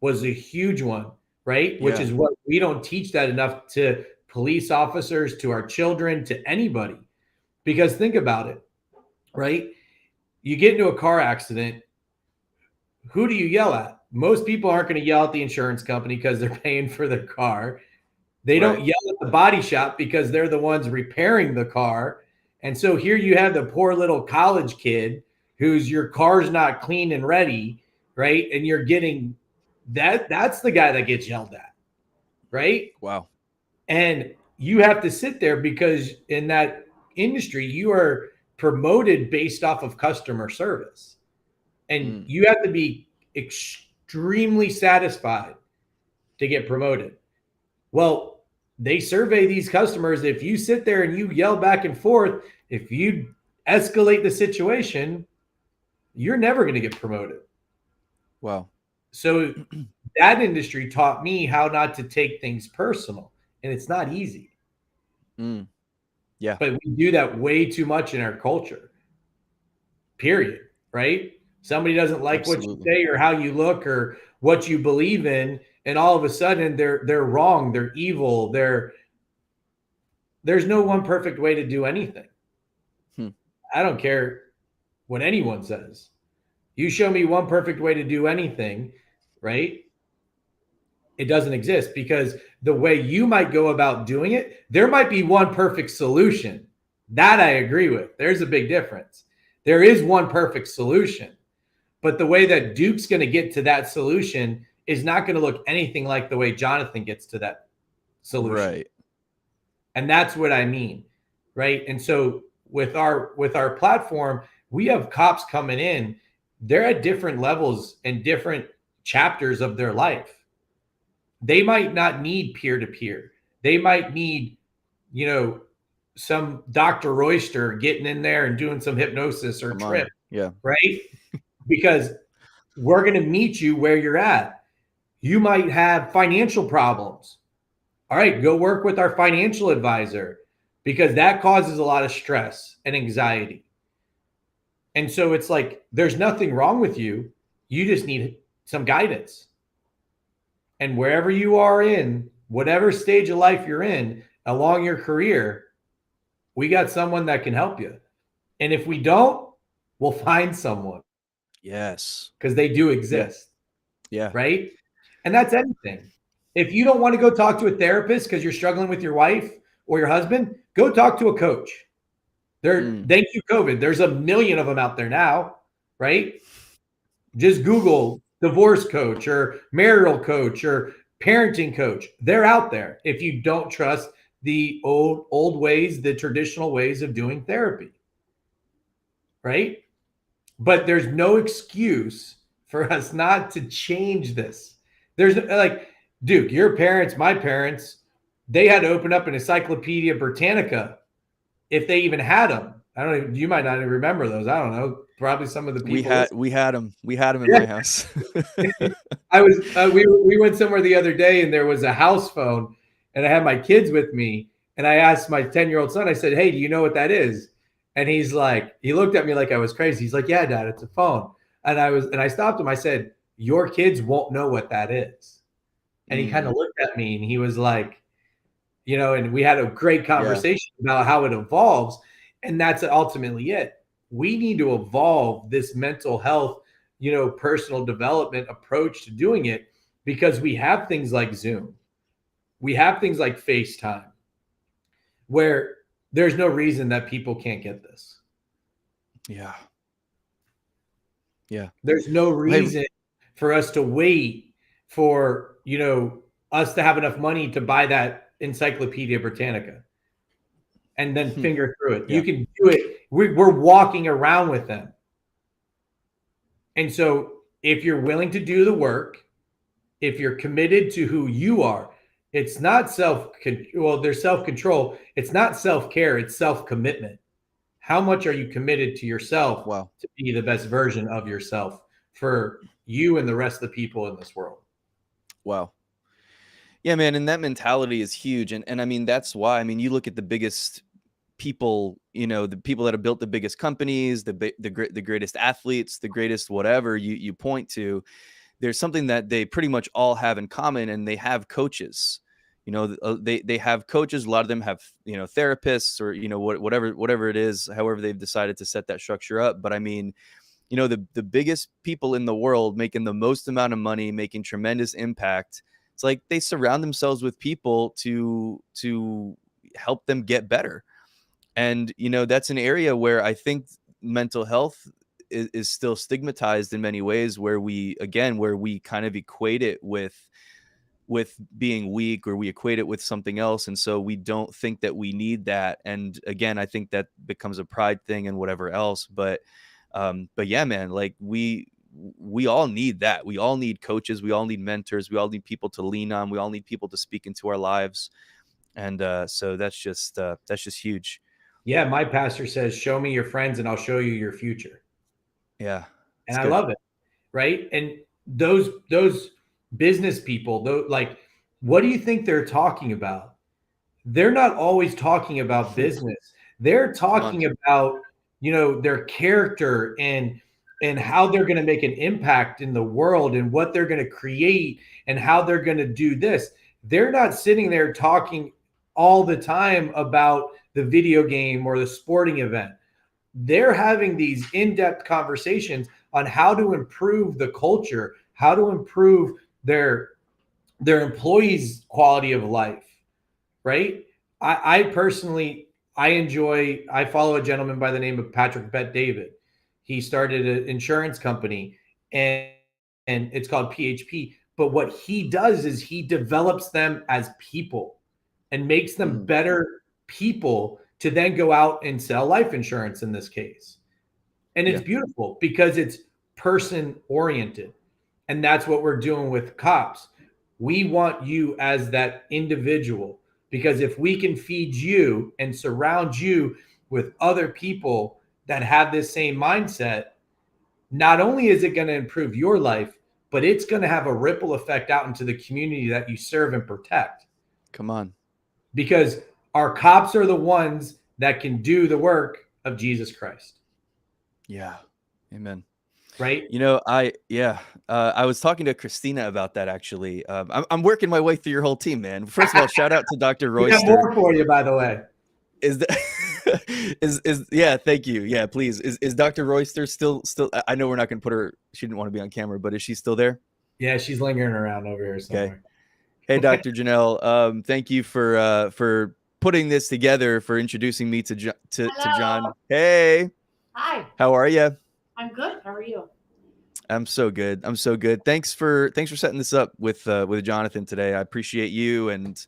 was a huge one. right? Which Yeah. is what we don't teach that enough to police officers, to our children, to anybody. Because think about it, right? You get into a car accident, who do you yell at? Most people aren't going to yell at the insurance company because they're paying for their car. They don't Right. yell at the body shop because they're the ones repairing the car. And so here you have the poor little college kid whose your car's not clean and ready, right? And you're getting that's the guy that gets yelled at, right? Wow. And you have to sit there because in that industry, you are promoted based off of customer service. And Mm. you have to be extremely satisfied to get promoted. Well, they survey these customers. If you sit there and you yell back and forth, if you escalate the situation, you're never going to get promoted. Wow. So that industry taught me how not to take things personal. And it's not easy. Mm. Yeah. But we do that way too much in our culture. Period. Right? Somebody doesn't like what you Absolutely. say or how you look or what you believe in, and all of a sudden they're wrong, they're evil, there's no one perfect way to do anything. Hmm. I don't care what anyone says. You show me one perfect way to do anything, right? It doesn't exist because the way you might go about doing it, there might be one perfect solution. That I agree with. There's a big difference. There is one perfect solution, but the way that Duke's going to get to that solution is not going to look anything like the way Jonathan gets to that solution. Right. And that's what I mean, right? And so with our platform, we have cops coming in. They're at different levels and different chapters of their life. They might not need peer to peer. They might need, you know, some Dr. Royster getting in there and doing some hypnosis or Come trip, on. Yeah. right? Because we're going to meet you where you're at. You might have financial problems. All right, go work with our financial advisor because that causes a lot of stress and anxiety. And so it's like there's nothing wrong with you. You just need some guidance. And wherever you are in, whatever stage of life you're in along your career, we got someone that can help you. And if we don't, we'll find someone Yes. because they do Yeah. exist, Yeah. right? And that's anything. If you don't want to go talk to a therapist because you're struggling with your wife or your husband, go talk to a coach. Mm. Thank you, COVID. There's a million of them out there now, right? Just Google divorce coach or marital coach or parenting coach. They're out there if you don't trust the old ways, the traditional ways of doing therapy, right? But there's no excuse for us not to change this. There's like, Duke, your parents, my parents, they had to open up an Encyclopedia Britannica if they even had them. I don't even, you might not even remember those. I don't know. Probably some of the We people had listening. we had them. We had them in Yeah. my house. I was we went somewhere the other day and there was a house phone and I had my kids with me and I asked my 10-year-old son, I said, "Hey, do you know what that is?" And he's like, he looked at me like I was crazy. He's like, "Yeah, Dad, it's a phone." And I stopped him. I said, "Your kids won't know what that is." And he kind Mm. of looked at me and he was like, and we had a great Yeah. conversation about how it evolves. And that's ultimately it. We need to evolve this mental health, personal development approach to doing it because we have things like Zoom, we have things like FaceTime, where there's no reason that people can't get this. Yeah. Yeah. There's no Hey. reason for us to wait for, us to have enough money to buy that Encyclopedia Britannica and then Hmm. finger through it. You Yeah. can do it. We're walking around with them. And so if you're willing to do the work, if you're committed to who you are, it's not there's self-control. It's not self-care, it's self-commitment. How much are you committed to yourself Wow. to be the best version of yourself for you and the rest of the people in this world? Wow. Yeah, man, and that mentality is huge, and I mean, that's why, I mean, you look at the biggest people, the people that have built the biggest companies, the greatest athletes, the greatest whatever you point to, there's something that they pretty much all have in common, and they have coaches. They have coaches. A lot of them have therapists, or whatever it is, however they've decided to set that structure up. But I mean, the biggest people in the world making the most amount of money, making tremendous impact. It's like they surround themselves with people to help them get better. And that's an area where I think mental health is still stigmatized in many ways, where we kind of equate it with being weak, or we equate it with something else, and so we don't think that we need that. And again, I think that becomes a pride thing and whatever else. But yeah, man, like we all need that. We all need coaches, we all need mentors, we all need people to lean on, we all need people to speak into our lives. And so that's just huge. Yeah, my pastor says, "Show me your friends, and I'll show you your future." Yeah, And it's I good. love it, right? And those business people, though, like, what do you think they're talking about? They're not always talking about business. They're Come on. talking about, their character and how they're going to make an impact in the world and what they're going to create and how they're going to do this. They're not sitting there talking all the time about the video game or the sporting event. They're having these in-depth conversations on how to improve the culture, how to improve their employees' quality of life, right? I personally, I follow a gentleman by the name of Patrick Bet David. He started an insurance company, and it's called PHP. But what he does is he develops them as people and makes them Mhm. better people to then go out and sell life insurance in this case. And it's Yeah, beautiful because it's person oriented. And that's what we're doing with cops. We want you as that individual, because if we can feed you and surround you with other people that have this same mindset, not only is it going to improve your life, but it's going to have a ripple effect out into the community that you serve and protect. come on. Because our cops are the ones that can do the work of Jesus Christ, Yeah, amen. right? I was talking to Christina about that, actually. I'm working my way through your whole team, man. First of all, shout out to Dr. We got Royster. more for you, by the way. Is that is yeah, thank you. Yeah, please. Is Dr. Royster still? I know we're not going to put her. She didn't want to be on camera, but is she still there? Yeah, she's lingering around over here Okay. somewhere. Hey, Dr. Janelle. Thank you for putting this together, for introducing me to John. Hello. Hey, Hi. how are you? I'm good. How are you? I'm so good. I'm so good. Thanks for setting this up with Jonathan today. I appreciate you and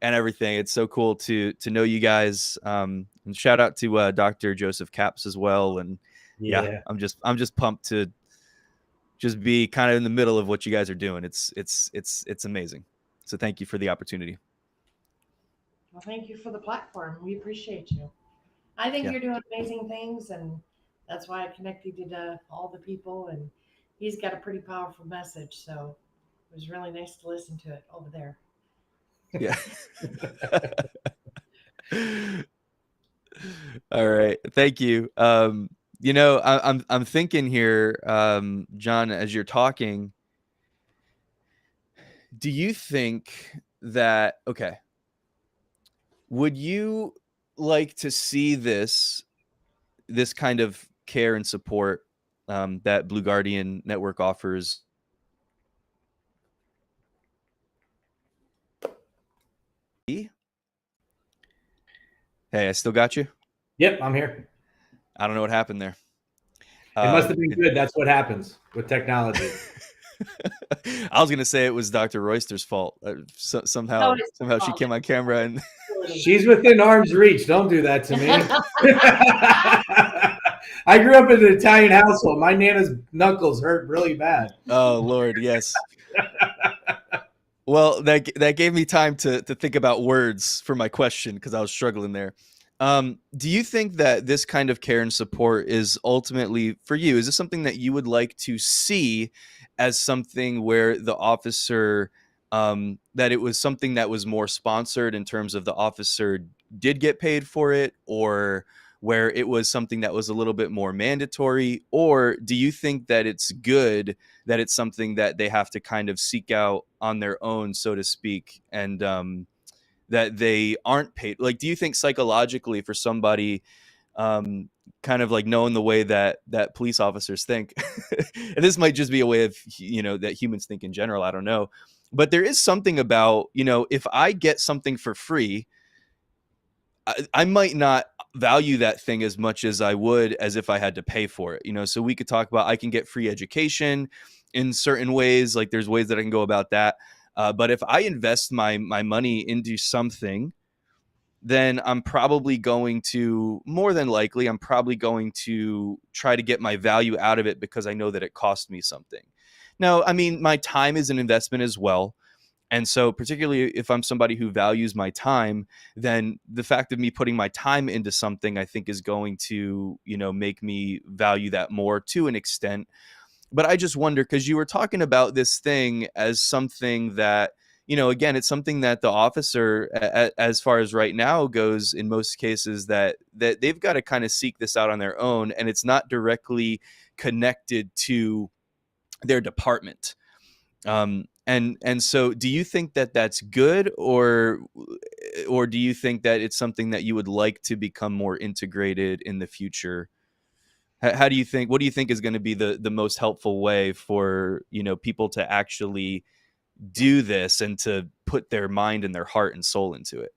everything. It's so cool to know you guys. And shout out to Dr. Joseph Capps as well. And yeah, Yeah. I'm just pumped to just be kind of in the middle of what you guys are doing. It's amazing. So thank you for the opportunity. Well, thank you for the platform. We appreciate you. I think Yeah. you're doing amazing things, and that's why I connected you to all the people. And he's got a pretty powerful message, so it was really nice to listen to it over there. Yeah. All right. Thank you. I'm thinking here, John, as you're talking, do you think that, okay, would you like to see this kind of care and support that Blue Guardian Network offers? Hey, I still got you. Yep, I'm here. I don't know what happened there. It must have been It, good. That's what happens with technology. I was gonna say it was Dr. Royster's fault. No, Somehow, it's somehow she fault. came on camera and She's within arm's reach. Don't do that to me. I grew up in an Italian household. My Nana's knuckles hurt really bad. oh Lord, yes. Well, that gave me time to think about words for my question, because I was struggling there. Do you think that this kind of care and support is ultimately, for you, is this something that you would like to see as something where the officer, that it was something that was more sponsored, in terms of the officer did get paid for it, or where it was something that was a little bit more mandatory? Or do you think that it's good that it's something that they have to kind of seek out on their own, so to speak, and that they aren't paid? Like, do you think psychologically for somebody, um, kind of like knowing the way that police officers think, and this might just be a way of, that humans think in general, I don't know, but there is something about, if I get something for free, I might not value that thing as much as I would as if I had to pay for it. So we could talk about, I can get free education in certain ways. Like, there's ways that I can go about that. But if I invest my money into something, then I'm probably going to, more than likely, I'm probably going to try to get my value out of it because I know that it cost me something. Now, I mean, my time is an investment as well. And so, particularly if I'm somebody who values my time, then the fact of me putting my time into something, I think, is going to, make me value that more to an extent. But I just wonder, because you were talking about this thing as something that, again, it's something that the officer, as far as right now goes, in most cases, that they've got to kind of seek this out on their own, and it's not directly connected to their department. And so, do you think that that's good, or do you think that it's something that you would like to become more integrated in the future? How do you think? What do you think is going to be the most helpful way for people to actually do this and to put their mind and their heart and soul into it?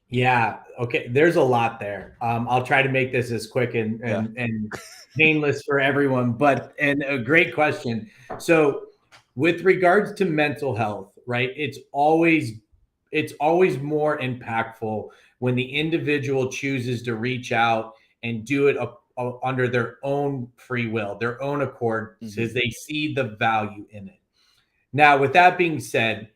Yeah. Okay. There's a lot there. I'll try to make this as quick and Yeah. and painless for everyone. And a great question. So, with regards to mental health, right? It's always more impactful when the individual chooses to reach out and do it under their own free will, their own accord, because they see the value in it. Now, with that being said,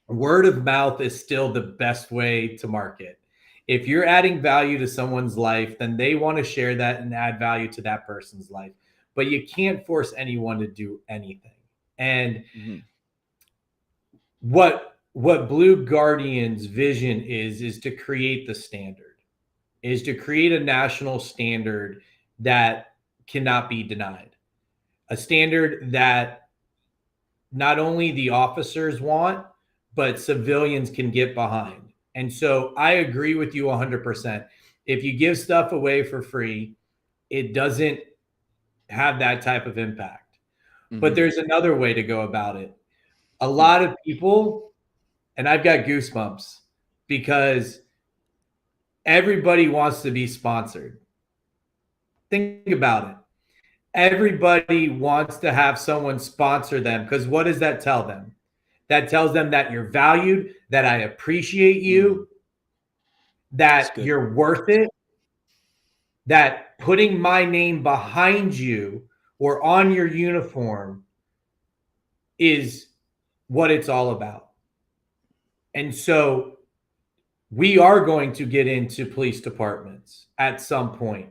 word of mouth is still the best way to market. If you're adding value to someone's life, then they want to share that and add value to that person's life. But you can't force anyone to do anything. And what Blue Guardian's vision is to create the standard, is to create a national standard that cannot be denied, a standard that not only the officers want, but civilians can get behind. And so I agree with you 100%. If you give stuff away for free, it doesn't have that type of impact. But there's another way to go about it. A lot of people, and I've got goosebumps because everybody wants to be sponsored. Think about it. Everybody wants to have someone sponsor them, because what does that tell them? That tells them that you're valued, that I appreciate you, that you're worth it, that putting my name behind you or on your uniform is what it's all about. And so we are going to get into police departments at some point.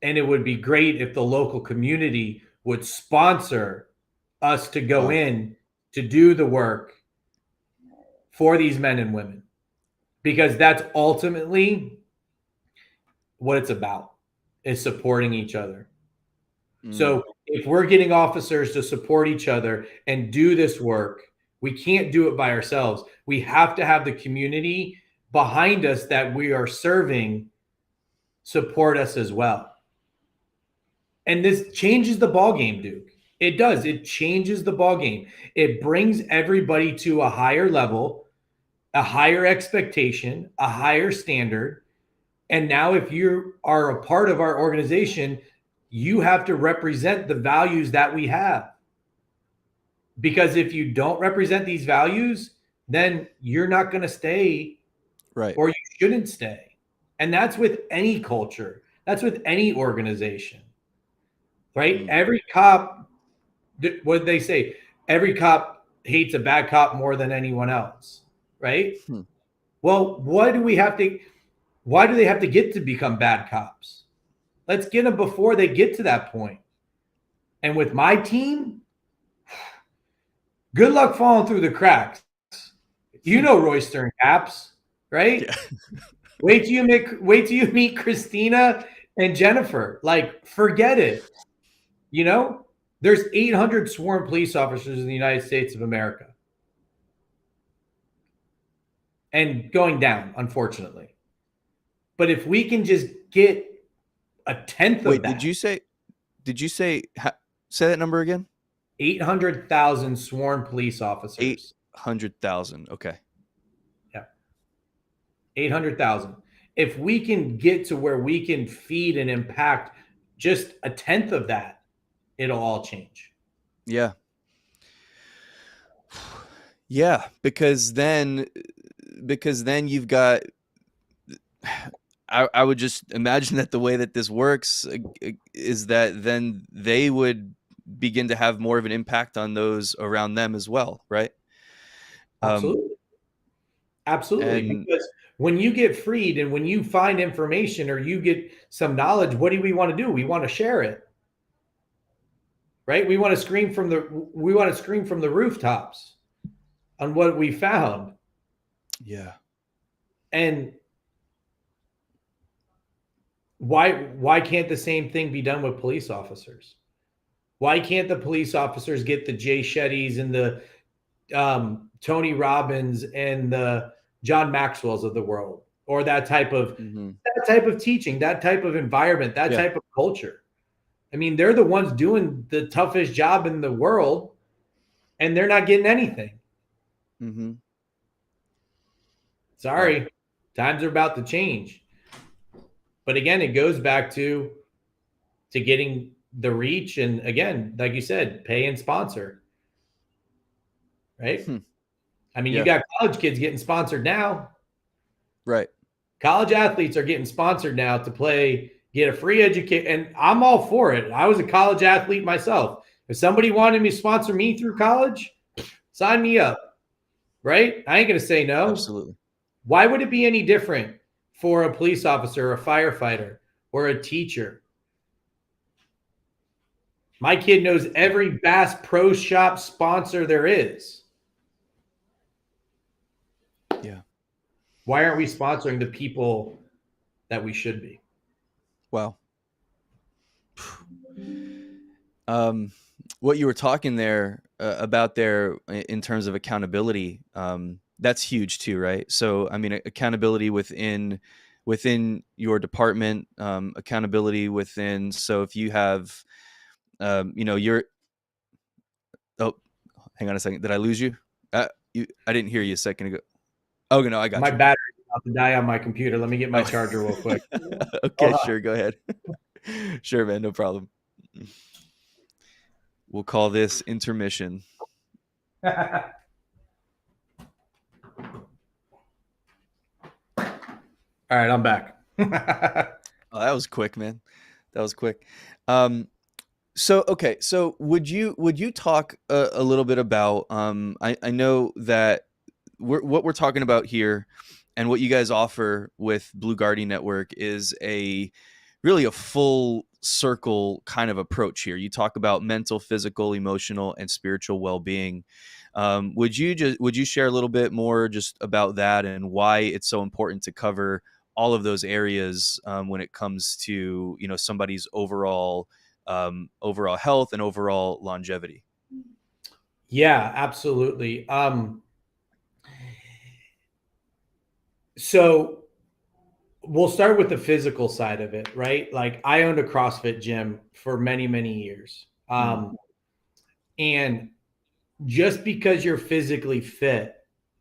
And it would be great if the local community would sponsor us to go in to do the work for these men and women, because that's ultimately what it's about, is supporting each other. So if we're getting officers to support each other and do this work, we can't do it by ourselves. We have to have the community behind us that we are serving support us as well. And this changes the ball game, Duke. It does. It changes the ball game. It brings everybody to a higher level, a higher expectation, a higher standard. And now if you are a part of our organization, you have to represent the values that we have. Because if you don't represent these values, then you're not going to stay, right? Or you shouldn't stay. And that's with any culture. That's with any organization, right? Every cop, what did they say? Every cop hates a bad cop more than anyone else, right? Well, why do they have to get to become bad cops? Let's get them before they get to that point. And with my team, good luck falling through the cracks. You know Roy Stern caps, right? wait till you meet Christina and Jennifer. Like, forget it. You know, there's 800 sworn police officers in the United States of America, and going down, unfortunately. But if we can just get a tenth of Wait, that, did you say say that number again? 800,000 sworn police Eight officers. hundred thousand. Okay. Yeah. 800,000. If we can get to where we can feed and impact just a tenth of that, it'll all change. Yeah. Yeah, because then you've got I would just imagine that the way that this works is that then they would begin to have more of an impact on those around them as well, right? Absolutely. Absolutely. And Because when you get freed and when you find information or you get some knowledge, what do we want to do? We want to share it. Right? We want to scream from the rooftops on what we found. yeah. And why can't the same thing be done with police officers? Why can't the police officers get the Jay Shettys and the Tony Robbins and the John Maxwell's of the world, or that type of teaching, that type of environment, that type of culture? I mean, they're the ones doing the toughest job in the world, and they're not getting anything. Mm-hmm. Sorry, times are about to change. But again, it goes back to getting the reach, and again, like you said, pay and sponsor. Right? I mean, you got college kids getting sponsored now. Right. College athletes are getting sponsored now to play, get a free education, and I'm all for it. I was a college athlete myself. If somebody wanted me to sponsor me through college, sign me up. Right? I ain't going to say no. Absolutely. Why would it be any different for a police officer, a firefighter, or a teacher? My kid knows every Bass Pro Shop sponsor there is. Yeah. Why aren't we sponsoring the people that we should be? Wow. What you were talking there about there in terms of accountability, that's huge too, right? So, I mean, accountability within your department, accountability within. So, if you have, you're. Oh, hang on a second. Did I lose you? I didn't hear you a second ago. Oh no, I got my you. battery's about to die on my computer. Let me get my charger real quick. Okay, sure. Go ahead. Sure, man. No problem. We'll call this intermission. All right, I'm back. Oh, that was quick, man. That was quick. So okay, so would you talk a little bit about? I know that what we're talking about here, and what you guys offer with Blue Guardian Network is really a full circle kind of approach here. You talk about mental, physical, emotional, and spiritual well-being. Would you share a little bit more just about that and why it's so important to cover all of those areas when it comes to somebody's overall health and overall longevity? Yeah, absolutely. So we'll start with the physical side of it, right? Like, I owned a CrossFit gym for many, many years. And just because you're physically fit,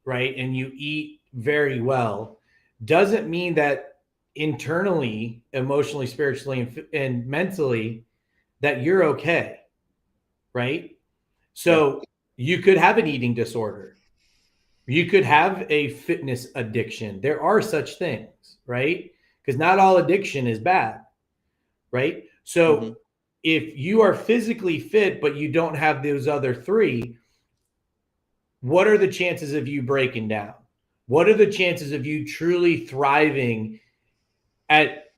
right, and you eat very well, doesn't mean that internally, emotionally, spiritually, and mentally, that you're okay, right? So you could have an eating disorder. You could have a fitness addiction. There are such things, right? Because not all addiction is bad, right? So if you are physically fit, but you don't have those other three, what are the chances of you breaking down? What are the chances of you truly thriving at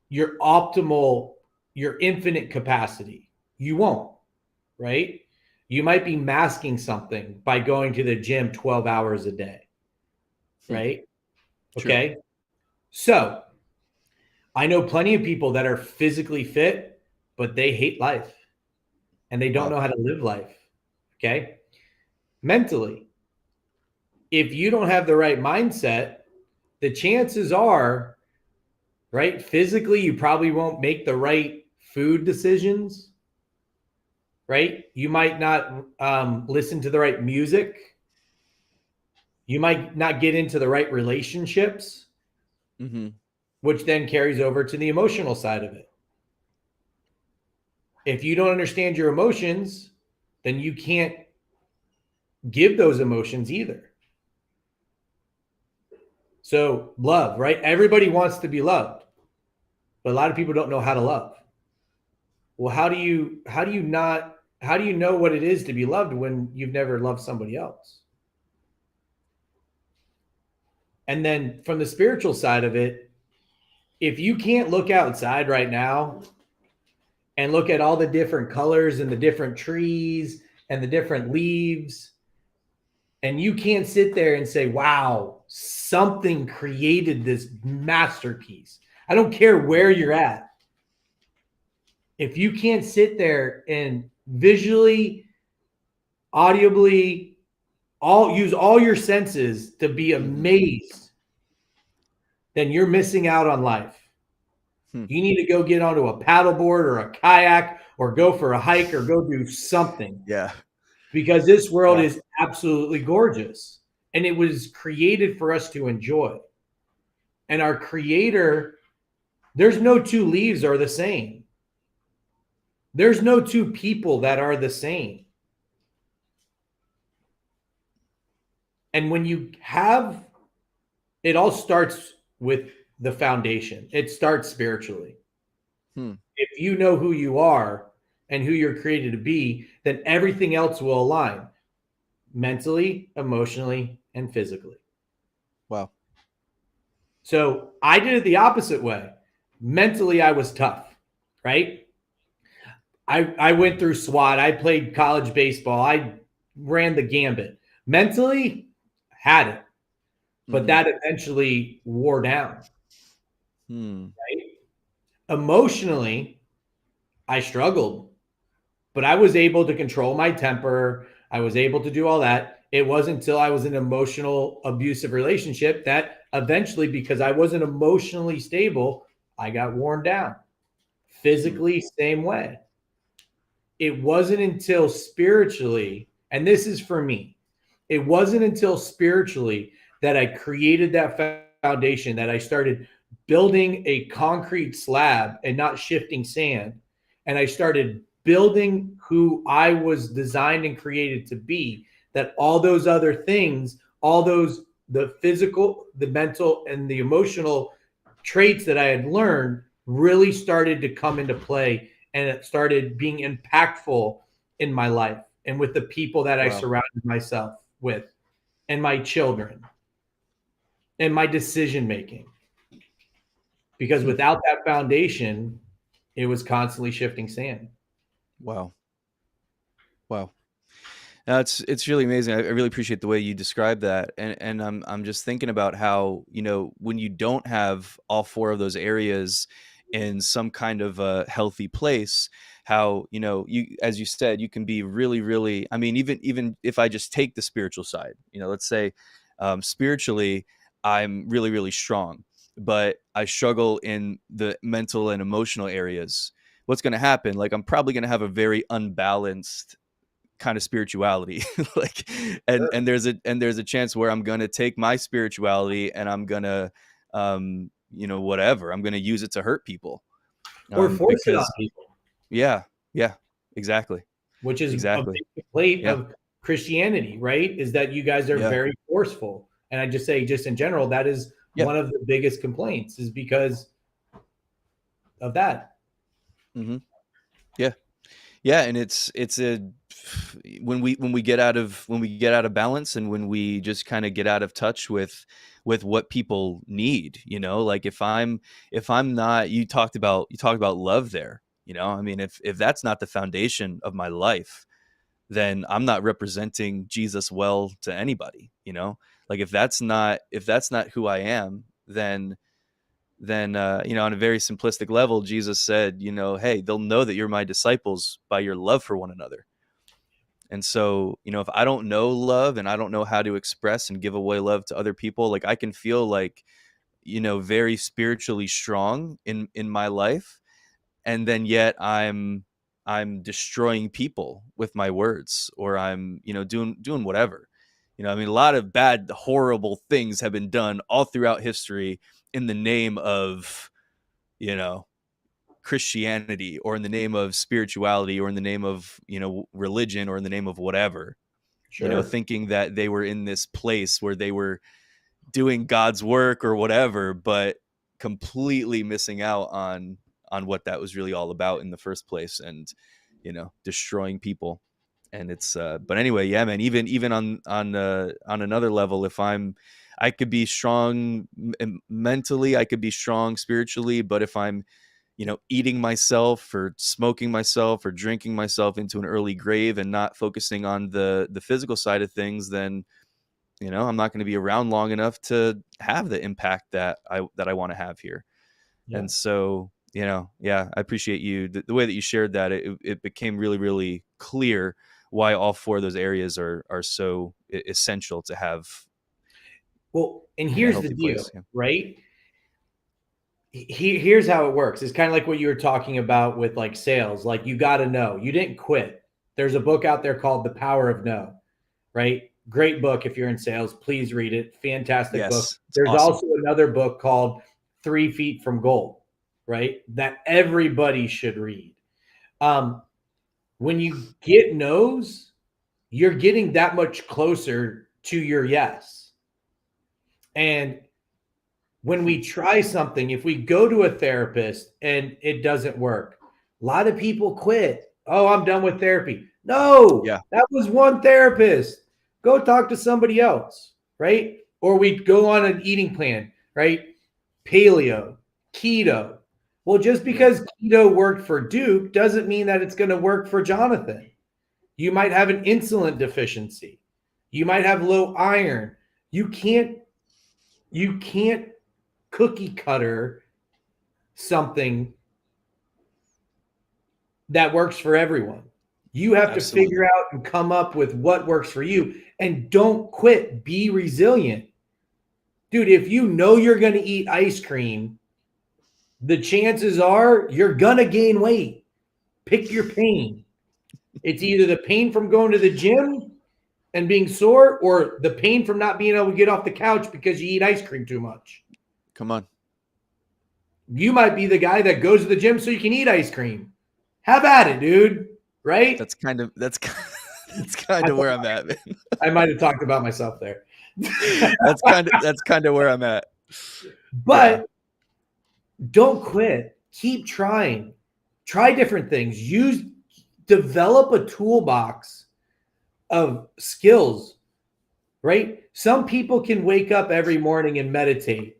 your optimal, your infinite capacity? You won't, right? You might be masking something by going to the gym 12 hours a day, right? True. Okay. So I know plenty of people that are physically fit, but they hate life and they don't Wow. know how to live life. Okay. Mentally, if you don't have the right mindset, the chances are, right? Physically, you probably won't make the right food decisions, right? You might not listen to the right music. You might not get into the right relationships, Mm-hmm. which then carries over to the emotional side of it. If you don't understand your emotions, then you can't give those emotions either. So, love, right? Everybody wants to be loved, but a lot of people don't know how to love. Well, how do you know what it is to be loved when you've never loved somebody else? And then from the spiritual side of it, if you can't look outside right now and look at all the different colors and the different trees and the different leaves, and you can't sit there and say, wow, something created this masterpiece. I don't care where you're at. If you can't sit there and visually, audibly, use all your senses to be Mm-hmm. amazed, then you're missing out on life. Hmm. You need to go get onto a paddleboard or a kayak or go for a hike or go do something, Yeah. because this world Yeah. is absolutely gorgeous and it was created for us to enjoy. And our creator, there's no two leaves are the same. There's no two people that are the same. And when you have, it all starts with the foundation. It starts spiritually. Hmm. If you know who you are and who you're created to be, then everything else will align mentally, emotionally, and physically. Wow. So I did it the opposite way. Mentally, I was tough, right? I went through SWAT. I played college baseball. I ran the gambit. Mentally, had it, but Mm-hmm. that eventually wore down. Hmm. Right? Emotionally, I struggled, but I was able to control my temper. I was able to do all that. It wasn't until I was in an emotional abusive relationship that eventually, because I wasn't emotionally stable, I got worn down. Hmm. Physically, same way. It wasn't until spiritually, and this is for me, it wasn't until spiritually that I created that foundation, that I started building a concrete slab and not shifting sand. And I started building who I was designed and created to be, that all those other things, all those, the physical, the mental, and the emotional traits that I had learned really started to come into play, and it started being impactful in my life and with the people that I Wow. surrounded myself with and my children and my decision making. Because Hmm. without that foundation, it was constantly shifting sand. Wow. Wow. It's really amazing. I really appreciate the way you describe that, and I'm just thinking about how, when you don't have all four of those areas in some kind of a healthy place, how, you, as you said, you can be really, really. I mean, even if I just take the spiritual side, let's say, spiritually, I'm really, really strong, but I struggle in the mental and emotional areas. What's going to happen? Like, I'm probably going to have a very unbalanced kind of spirituality. Like, and there's a chance where I'm gonna take my spirituality and I'm gonna, whatever, I'm gonna use it to hurt people, Or force it on because people, yeah, yeah, exactly, which is a exactly, big complaint yeah, of Christianity, right? Is that you guys are yeah, very forceful. And I just say, just in general, that is yeah, one of the biggest complaints, is because of that. hmm, yeah, yeah. And it's a when we get out of balance, and when we just kind of get out of touch with what people need, like, if I'm not, you talked about love there, I mean, if that's not the foundation of my life, then I'm not representing Jesus well to anybody. Like, if that's not who I am, then then on a very simplistic level, Jesus said, hey, they'll know that you're my disciples by your love for one another. And so, if I don't know love and I don't know how to express and give away love to other people, like I can feel like, very spiritually strong in my life, and then yet I'm destroying people with my words, or I'm doing whatever. I mean, a lot of bad, horrible things have been done all throughout history in the name of Christianity, or in the name of spirituality, or in the name of religion, or in the name of whatever, Sure. thinking that they were in this place where they were doing God's work or whatever, but completely missing out on what that was really all about in the first place, and destroying people. And it's but anyway, yeah, man, even on another level, if I could be strong mentally, I could be strong spiritually, but if I'm eating myself, or smoking myself, or drinking myself into an early grave, and not focusing on the physical side of things, then I'm not going to be around long enough to have the impact that I want to have here. Yeah. And so, yeah, I appreciate you. The way that you shared that, it became really, really clear why all four of those areas are so essential to have Well, and in a here's the healthy deal, place. Yeah. right? Here's how it works. It's kind of like what you were talking about with like sales. Like you got to know you didn't quit. There's a book out there called The Power of No, right? Great book. If you're in sales, please read it. Fantastic book. Yes, it's There's awesome. also another book called 3 Feet from Gold, right? That everybody should read. When you get no's, you're getting that much closer to your yes. And when we try something, if we go to a therapist and it doesn't work, a lot of people quit. Oh, I'm done with therapy. No, Yeah. that was one therapist. Go talk to somebody else, right? Or we go on an eating plan, right? Paleo, keto. Well, just because keto worked for Duke doesn't mean that it's going to work for Jonathan. You might have an insulin deficiency. You might have low iron. You can't cookie cutter something that works for everyone. You have to Absolutely. figure out and come up with what works for you, and don't quit. Be resilient. Dude, if you know you're going to eat ice cream, the chances are you're going to gain weight. Pick your pain. It's either the pain from going to the gym and being sore, or the pain from not being able to get off the couch because you eat ice cream too much. Come on. You might be the guy that goes to the gym so you can eat ice cream. Have at it, dude. Right? That's kind of where I'm at, man. I might have talked about myself there. That's kind of where I'm at. But don't quit. Keep trying. Try different things. Develop a toolbox of skills, right? Some people can wake up every morning and meditate.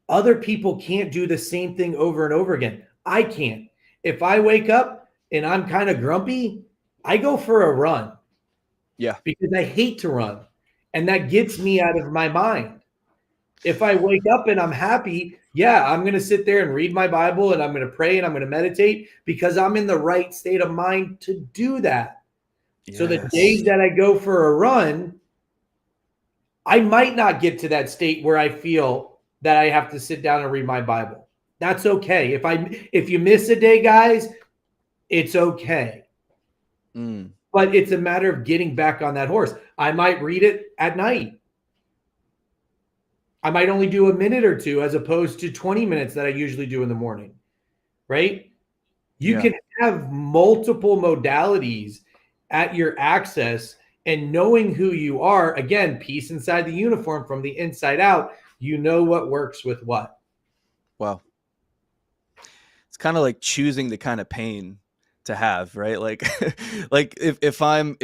Other people can't do the same thing over and over again. I can't. If I wake up and I'm kind of grumpy, I go for a run. Yeah. Because I hate to run. And that gets me out of my mind. If I wake up and I'm happy, yeah, I'm going to sit there and read my Bible, and I'm going to pray, and I'm going to meditate, because I'm in the right state of mind to do that. Yes. So the days that I go for a run, I might not get to that state where I feel that I have to sit down and read my Bible. That's okay. If you miss a day, guys, it's okay. But it's a matter of getting back on that horse. I might read it at night. I might only do a minute or two as opposed to 20 minutes that I usually do in the morning, right? You can have multiple modalities at your access, and knowing who you are, again, piece inside the uniform from the inside out, you know what works with what. Wow. It's kind of like choosing the kind of pain to have, right? Like like if I'm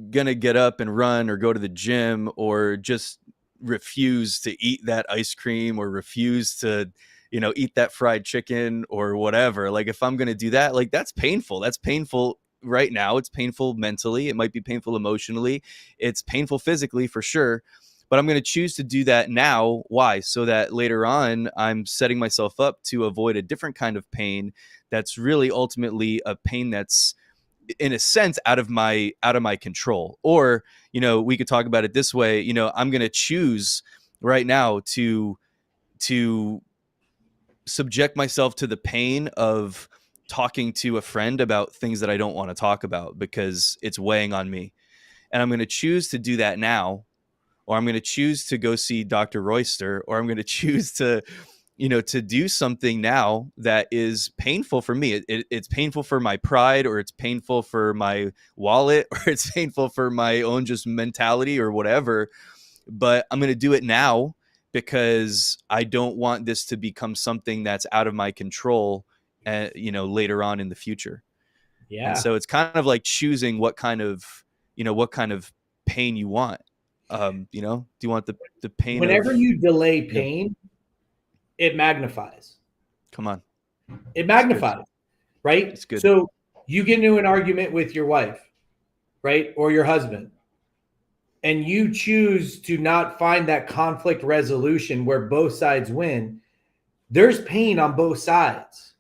gonna get up and run, or go to the gym, or just refuse to eat that ice cream, or refuse to eat that fried chicken or whatever, like if I'm gonna do that, like that's painful right now. It's painful mentally, it might be painful emotionally, it's painful physically for sure. but I'm going to choose to do that now. Why? So that later on, I'm setting myself up to avoid a different kind of pain that's really ultimately a pain that's, in a sense, out of my control. Or, we could talk about it this way. I'm going to choose right now to subject myself to the pain of talking to a friend about things that I don't want to talk about because it's weighing on me. And I'm going to choose to do that now, or I'm going to choose to go see Dr. Royster, or I'm going to choose to, to do something now that is painful for me. It's painful for my pride, or it's painful for my wallet, or it's painful for my own just mentality or whatever. But I'm going to do it now because I don't want this to become something that's out of my control, later on in the future. And Yeah. so it's kind of like choosing what kind of pain you want. Do you want the pain of, Whenever you delay pain, it magnifies. come on. It magnifies, right? It's good. So you get into an argument with your wife, right? Or your husband, and you choose to not find that conflict resolution where both sides win. There's pain on both sides.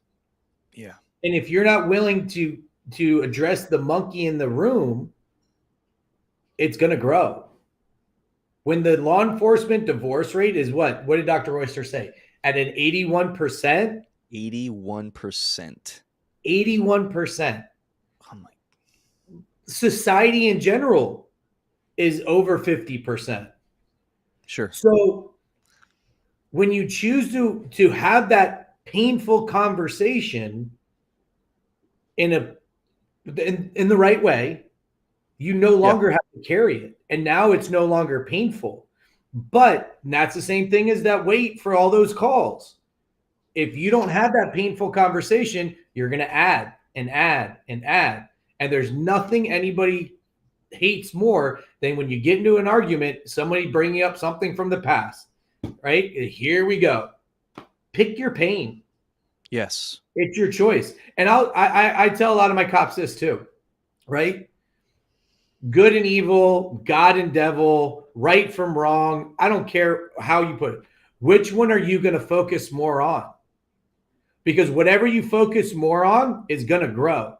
Yeah. And if you're not willing to address the monkey in the room, it's going to grow. When the law enforcement divorce rate is what did Dr. Royster say? At an 81%? 81%. 81%. Oh my. Society in general is over 50%. Sure. So when you choose to have that painful conversation in the right way, you no longer have to carry it. And now it's no longer painful. But that's the same thing as that wait for all those calls. If you don't have that painful conversation, you're going to add and add and add. And there's nothing anybody hates more than when you get into an argument, somebody bringing up something from the past, right? Here we go. Pick your pain. Yes. It's your choice. And I tell a lot of my cops this too, right? Good and evil, God and devil, right from wrong. I don't care how you put it. Which one are you going to focus more on? Because whatever you focus more on is going to grow.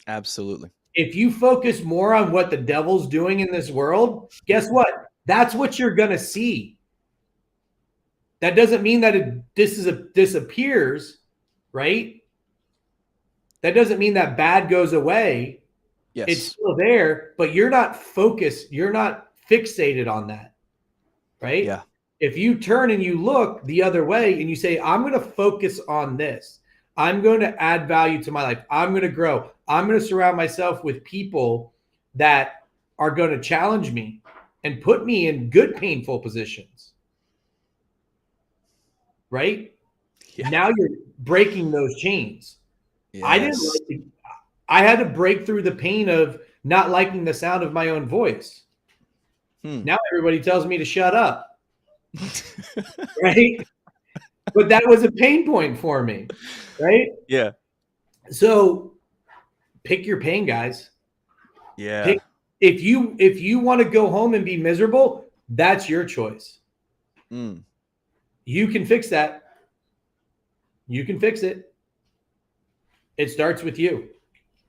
Absolutely. If you focus more on what the devil's doing in this world, guess what? That's what you're going to see. That doesn't mean that it disappears, right? That doesn't mean that bad goes away. Yes. It's still there, but you're not focused. You're not fixated on that, right? Yeah. If you turn and you look the other way and you say, I'm going to focus on this, I'm going to add value to my life, I'm going to grow, I'm going to surround myself with people that are going to challenge me and put me in good, painful positions, right? Yeah. Now you're breaking those chains. Yes. I had to break through the pain of not liking the sound of my own voice. Now everybody tells me to shut up. Right? But that was a pain point for me. Right? Yeah. So pick your pain, guys. Yeah. If you want to go home and be miserable, that's your choice. You can fix that. You can fix it. It starts with you.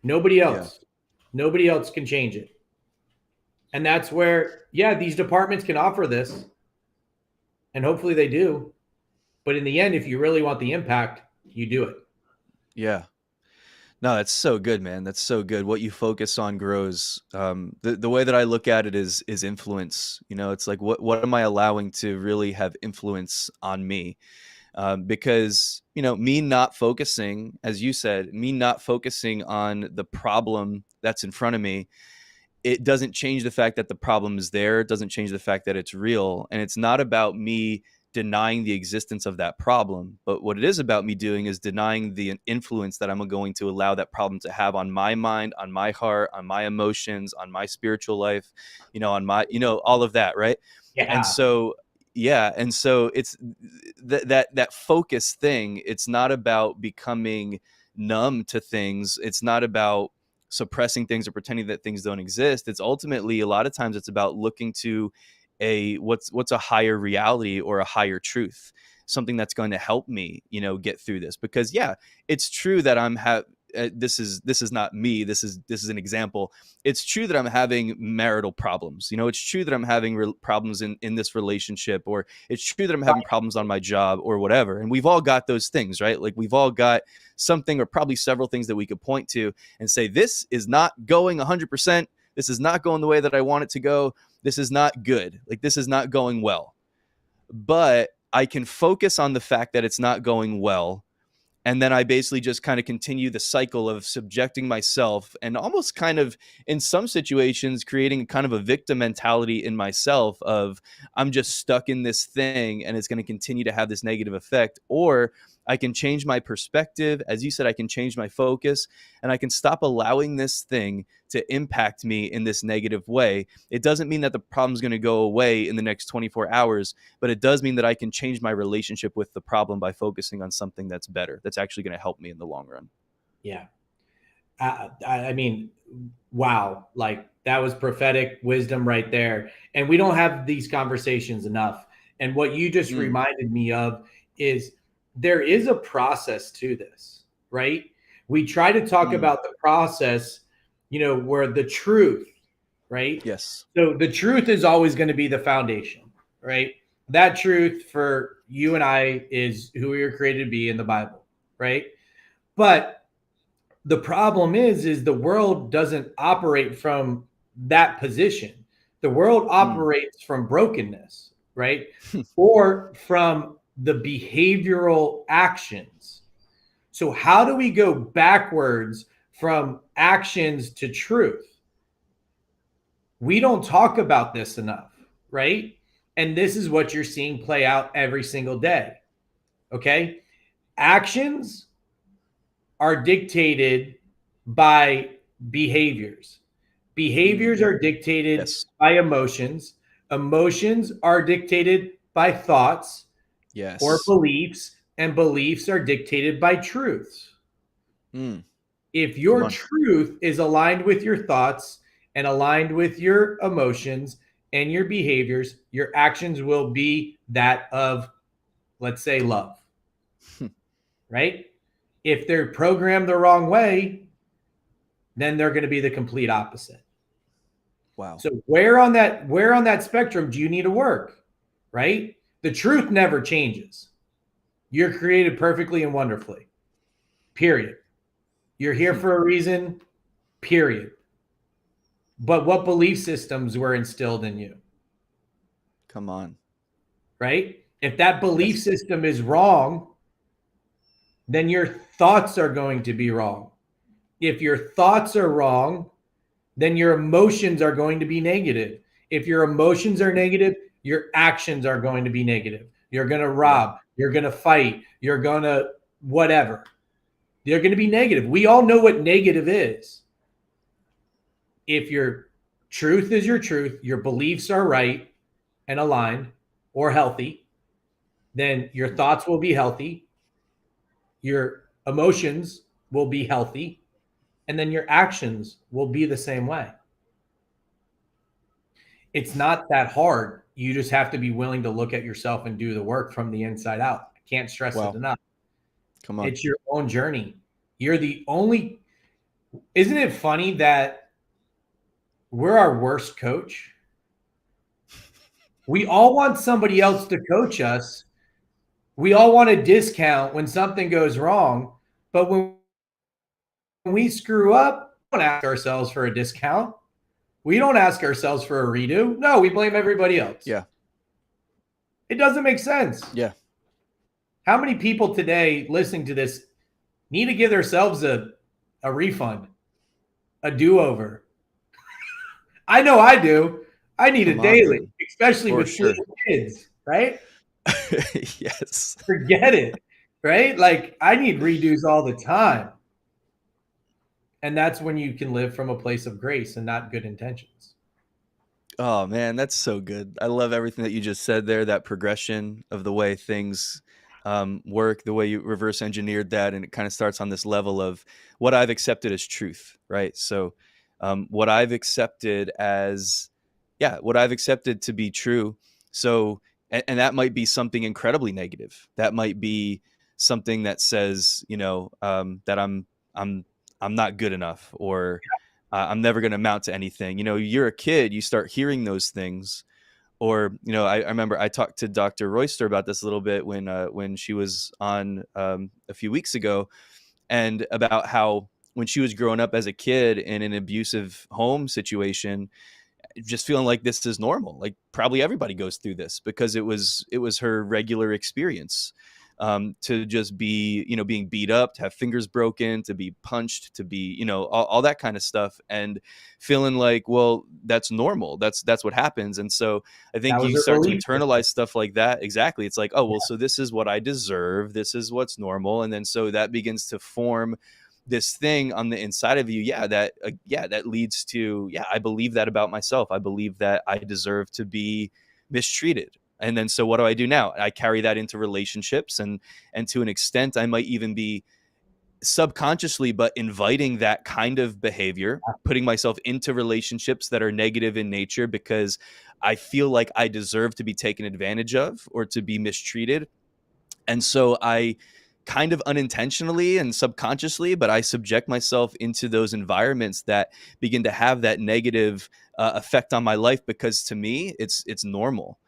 Nobody else. Yeah. Nobody else can change it. And that's where, these departments can offer this. And hopefully they do. But in the end, if you really want the impact, you do it. Yeah. No, that's so good, man. That's so good. What you focus on grows. The way that I look at it is influence. It's like, what am I allowing to really have influence on me? Because, me not focusing, as you said, me not focusing on the problem that's in front of me, it doesn't change the fact that the problem is there. It doesn't change the fact that it's real. And it's not about me denying the existence of that problem. But what it is about me doing is denying the influence that I'm going to allow that problem to have on my mind, on my heart, on my emotions, on my spiritual life, on my, all of that. Right. Yeah. And so, it's that focus thing. It's not about becoming numb to things. It's not about suppressing things or pretending that things don't exist. It's ultimately, a lot of times, it's about looking to what's a higher reality or a higher truth, something that's going to help me, get through this. Because yeah, it's true that this is not me. This is an example. It's true that I'm having marital problems. It's true that I'm having problems in this relationship, or it's true that I'm having problems on my job or whatever. And we've all got those things, right? Like we've all got something or probably several things that we could point to and say, this is not going 100%. This is not going the way that I want it to go. This is not good. Like this is not going well. But I can focus on the fact that it's not going well. And then I basically just kind of continue the cycle of subjecting myself and almost kind of in some situations creating kind of a victim mentality in myself of I'm just stuck in this thing and it's going to continue to have this negative effect. Or I can change my perspective. As you said, I can change my focus and I can stop allowing this thing to impact me in this negative way. It doesn't mean that the problem's going to go away in the next 24 hours, but it does mean that I can change my relationship with the problem by focusing on something that's better, that's actually going to help me in the long run. Yeah. I mean, wow. Like that was prophetic wisdom right there. And we don't have these conversations enough. And what you just reminded me of is there is a process to this, right? We try to talk about the process, where the truth, right? Yes. So the truth is always going to be the foundation, right? That truth for you and I is who we were created to be in the Bible, right? But the problem is the world doesn't operate from that position. The world operates from brokenness, right? Or from the behavioral actions. So how do we go backwards from actions to truth? We don't talk about this enough, right? And this is what you're seeing play out every single day. Okay? Actions are dictated by behaviors. Behaviors are dictated by emotions. Emotions are dictated by thoughts or beliefs, and beliefs are dictated by truths. If your truth is aligned with your thoughts and aligned with your emotions and your behaviors, your actions will be that of, let's say, love, right? If they're programmed the wrong way, then they're going to be the complete opposite. Wow. So where on that spectrum do you need to work, right? The truth never changes. You're created perfectly and wonderfully, period. You're here for a reason, period. But what belief systems were instilled in you? Come on. Right? If that belief system is wrong, then your thoughts are going to be wrong. If your thoughts are wrong, then your emotions are going to be negative. If your emotions are negative, your actions are going to be negative. You're going to rob, you're going to fight, you're going to whatever. They're going to be negative. We all know what negative is. If your truth is your truth, your beliefs are right and aligned or healthy, then your thoughts will be healthy, your emotions will be healthy, and then your actions will be the same way. It's not that hard. You just have to be willing to look at yourself and do the work from the inside out. I can't stress it enough. Come on. It's your own journey. You're the only. Isn't it funny that we're our worst coach? We all want somebody else to coach us. We all want a discount when something goes wrong. But when we screw up, we don't ask ourselves for a discount. We don't ask ourselves for a redo. No, we blame everybody else. Yeah. It doesn't make sense. Yeah. How many people today listening to this need to give themselves a refund, a do-over? I know I do. I need it daily, especially with kids, right? Yes. Forget it, right? Like I need redos all the time. And that's when you can live from a place of grace and not good intentions. Oh man, that's so good. I love everything that you just said there, that progression of the way things work, the way you reverse engineered that. And it kind of starts on this level of what I've accepted as truth, right? So what I've accepted as yeah, what I've accepted to be true. So, and that might be something incredibly negative. That might be something that says, that I'm I'm not good enough, or I'm never going to amount to anything. You're a kid, you start hearing those things. Or, I remember I talked to Dr. Royster about this a little bit when she was on a few weeks ago, and about how when she was growing up as a kid in an abusive home situation, just feeling like this is normal. Like probably everybody goes through this, because it was her regular experience, to just be, being beat up, to have fingers broken, to be punched, to be, all that kind of stuff, and feeling like, well, that's normal. That's what happens. And so I That think was you her start to belief system. internalize stuff like that. Exactly. It's like, oh, well, so this is what I deserve. This is what's normal. And then so that begins to form this thing on the inside of you, that leads to, I believe that about myself. I believe that I deserve to be mistreated. And then so what do I do now? I carry that into relationships, and to an extent I might even be subconsciously but inviting that kind of behavior, putting myself into relationships that are negative in nature, because I feel like I deserve to be taken advantage of or to be mistreated. And so I kind of unintentionally and subconsciously, but I subject myself into those environments that begin to have that negative effect on my life, because to me it's normal.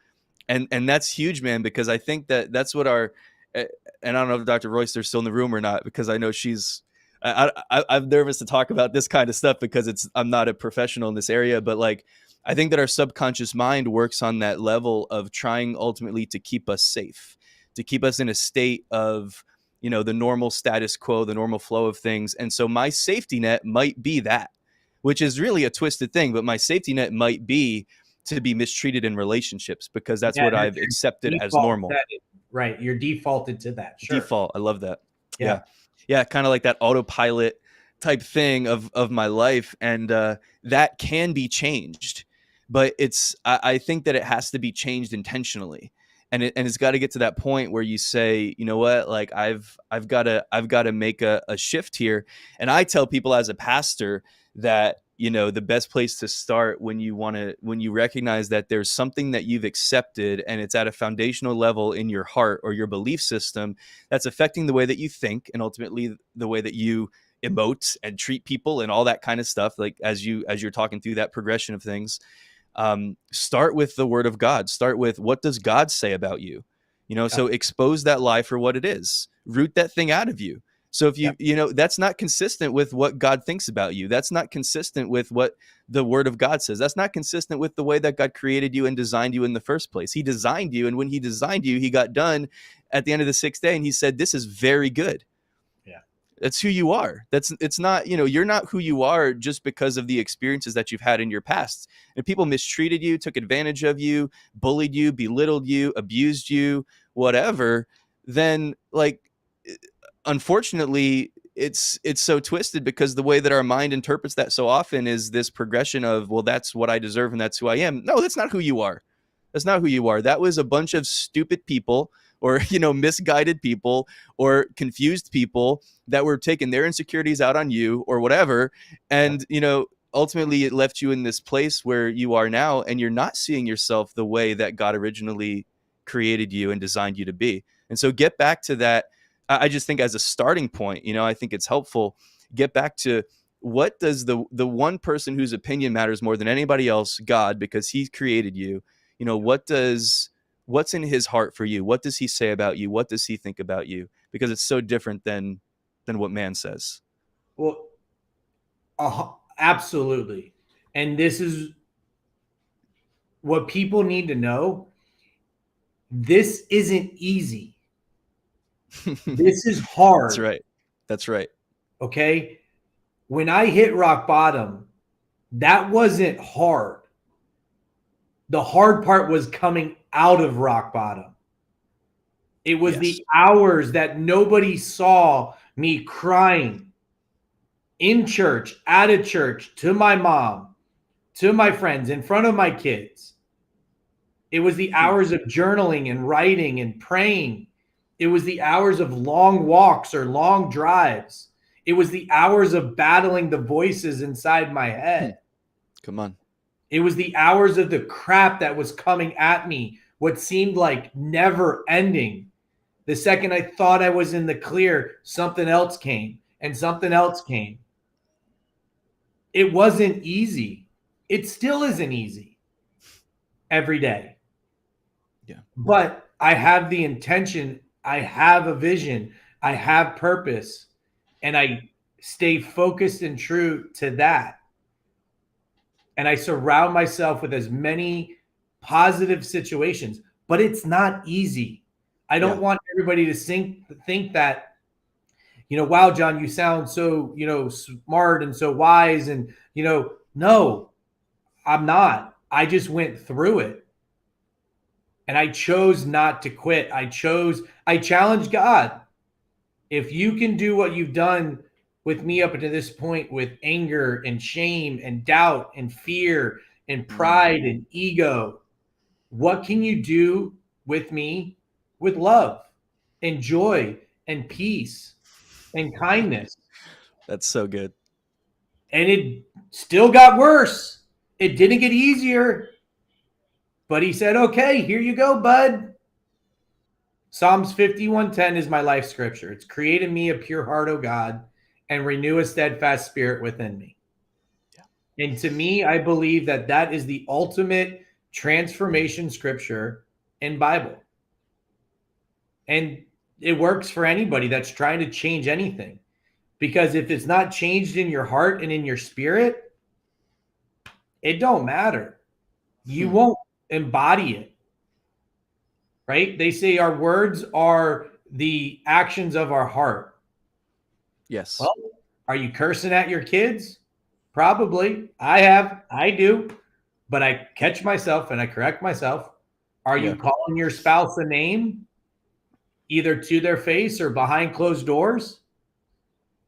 And that's huge, man, because I think that that's what our and I don't know if Dr. Royster's still in the room or not, because I know she's I'm nervous to talk about this kind of stuff because I'm not a professional in this area, but like I think that our subconscious mind works on that level of trying ultimately to keep us safe, to keep us in a state of, the normal status quo, the normal flow of things. And so my safety net might be that, which is really a twisted thing, but my safety net might be to be mistreated in relationships, because that's Yeah, what that's I've your accepted as default normal. setting. Right. You're defaulted to that. Sure. Default. I love that. Yeah. Yeah. Yeah. Kind of like that autopilot type thing of my life. And that can be changed, but I think that it has to be changed intentionally. And it's got to get to that point where you say, you know what, like I've got to make a shift here. And I tell people as a pastor that, the best place to start when you recognize that there's something that you've accepted and it's at a foundational level in your heart or your belief system that's affecting the way that you think, and ultimately the way that you emote and treat people and all that kind of stuff. Like as you're talking through that progression of things, start with the word of God. Start with, what does God say about you? Yep. So expose that lie for what it is. Root that thing out of you. So if Yep. that's not consistent with what God thinks about you, that's not consistent with what the word of God says, that's not consistent with the way that God created you and designed you in the first place. He designed you, and when he designed you, he got done at the end of the sixth day, and he said, this is very good. Yeah. That's who you are. It's not, you're not who you are just because of the experiences that you've had in your past. And people mistreated you, took advantage of you, bullied you, belittled you, abused you, whatever, then like unfortunately it's so twisted, because the way that our mind interprets that so often is this progression of, well, that's what I deserve and that's who I am. No, that's not who you are. That's not who you are. That was a bunch of stupid people, or misguided people, or confused people that were taking their insecurities out on you or whatever. Yep. And ultimately it left you in this place where you are now, and you're not seeing yourself the way that God originally created you and designed you to be. And so get back to that. I just think as a starting point, I think it's helpful. Get back to, what does the one person whose opinion matters more than anybody else, God, because he created you, what's in his heart for you? What does he say about you? What does he think about you? Because it's so different than what man says. Well, absolutely. And this is what people need to know. This isn't easy. This is That's hard. right. That's right. Okay. When I hit rock bottom, that wasn't hard. The hard part was coming out of rock bottom. It was Yes. the hours that nobody saw me crying in church, at a church, to my mom, to my friends, in front of my kids. It was the hours of journaling and writing and praying. It was the hours of long walks or long drives. It was the hours of battling the voices inside my head. Come on. It was the hours of the crap that was coming at me, what seemed like never ending. The second I thought I was in the clear, something else came and something else came. It wasn't easy. It still isn't easy every day. Yeah. But I have the intention, I have a vision, I have purpose, and I stay focused and true to that. And I surround myself with as many positive situations, but it's not easy. I don't Yeah. want everybody to think that, wow, John, you sound so, smart and so wise. And, no, I'm not. I just went through it. And I chose not to quit. I challenged God. If you can do what you've done with me up until this point with anger and shame and doubt and fear and pride and ego, what can you do with me with love and joy and peace and kindness? That's so good. And it still got worse. It didn't get easier. But he said, okay, here you go, bud. Psalms 51:10 is my life scripture. It's create in me a pure heart, O God, and renew a steadfast spirit within me. Yeah. And to me, I believe that that is the ultimate transformation scripture in Bible. And it works for anybody that's trying to change anything. Because if it's not changed in your heart and in your spirit, it don't matter. You won't embody it. Right? They say our words are the actions of our heart. Yes. Well, are you cursing at your kids? Probably. I do. But I catch myself and I correct myself. Are you calling your spouse a name, either to their face or behind closed doors?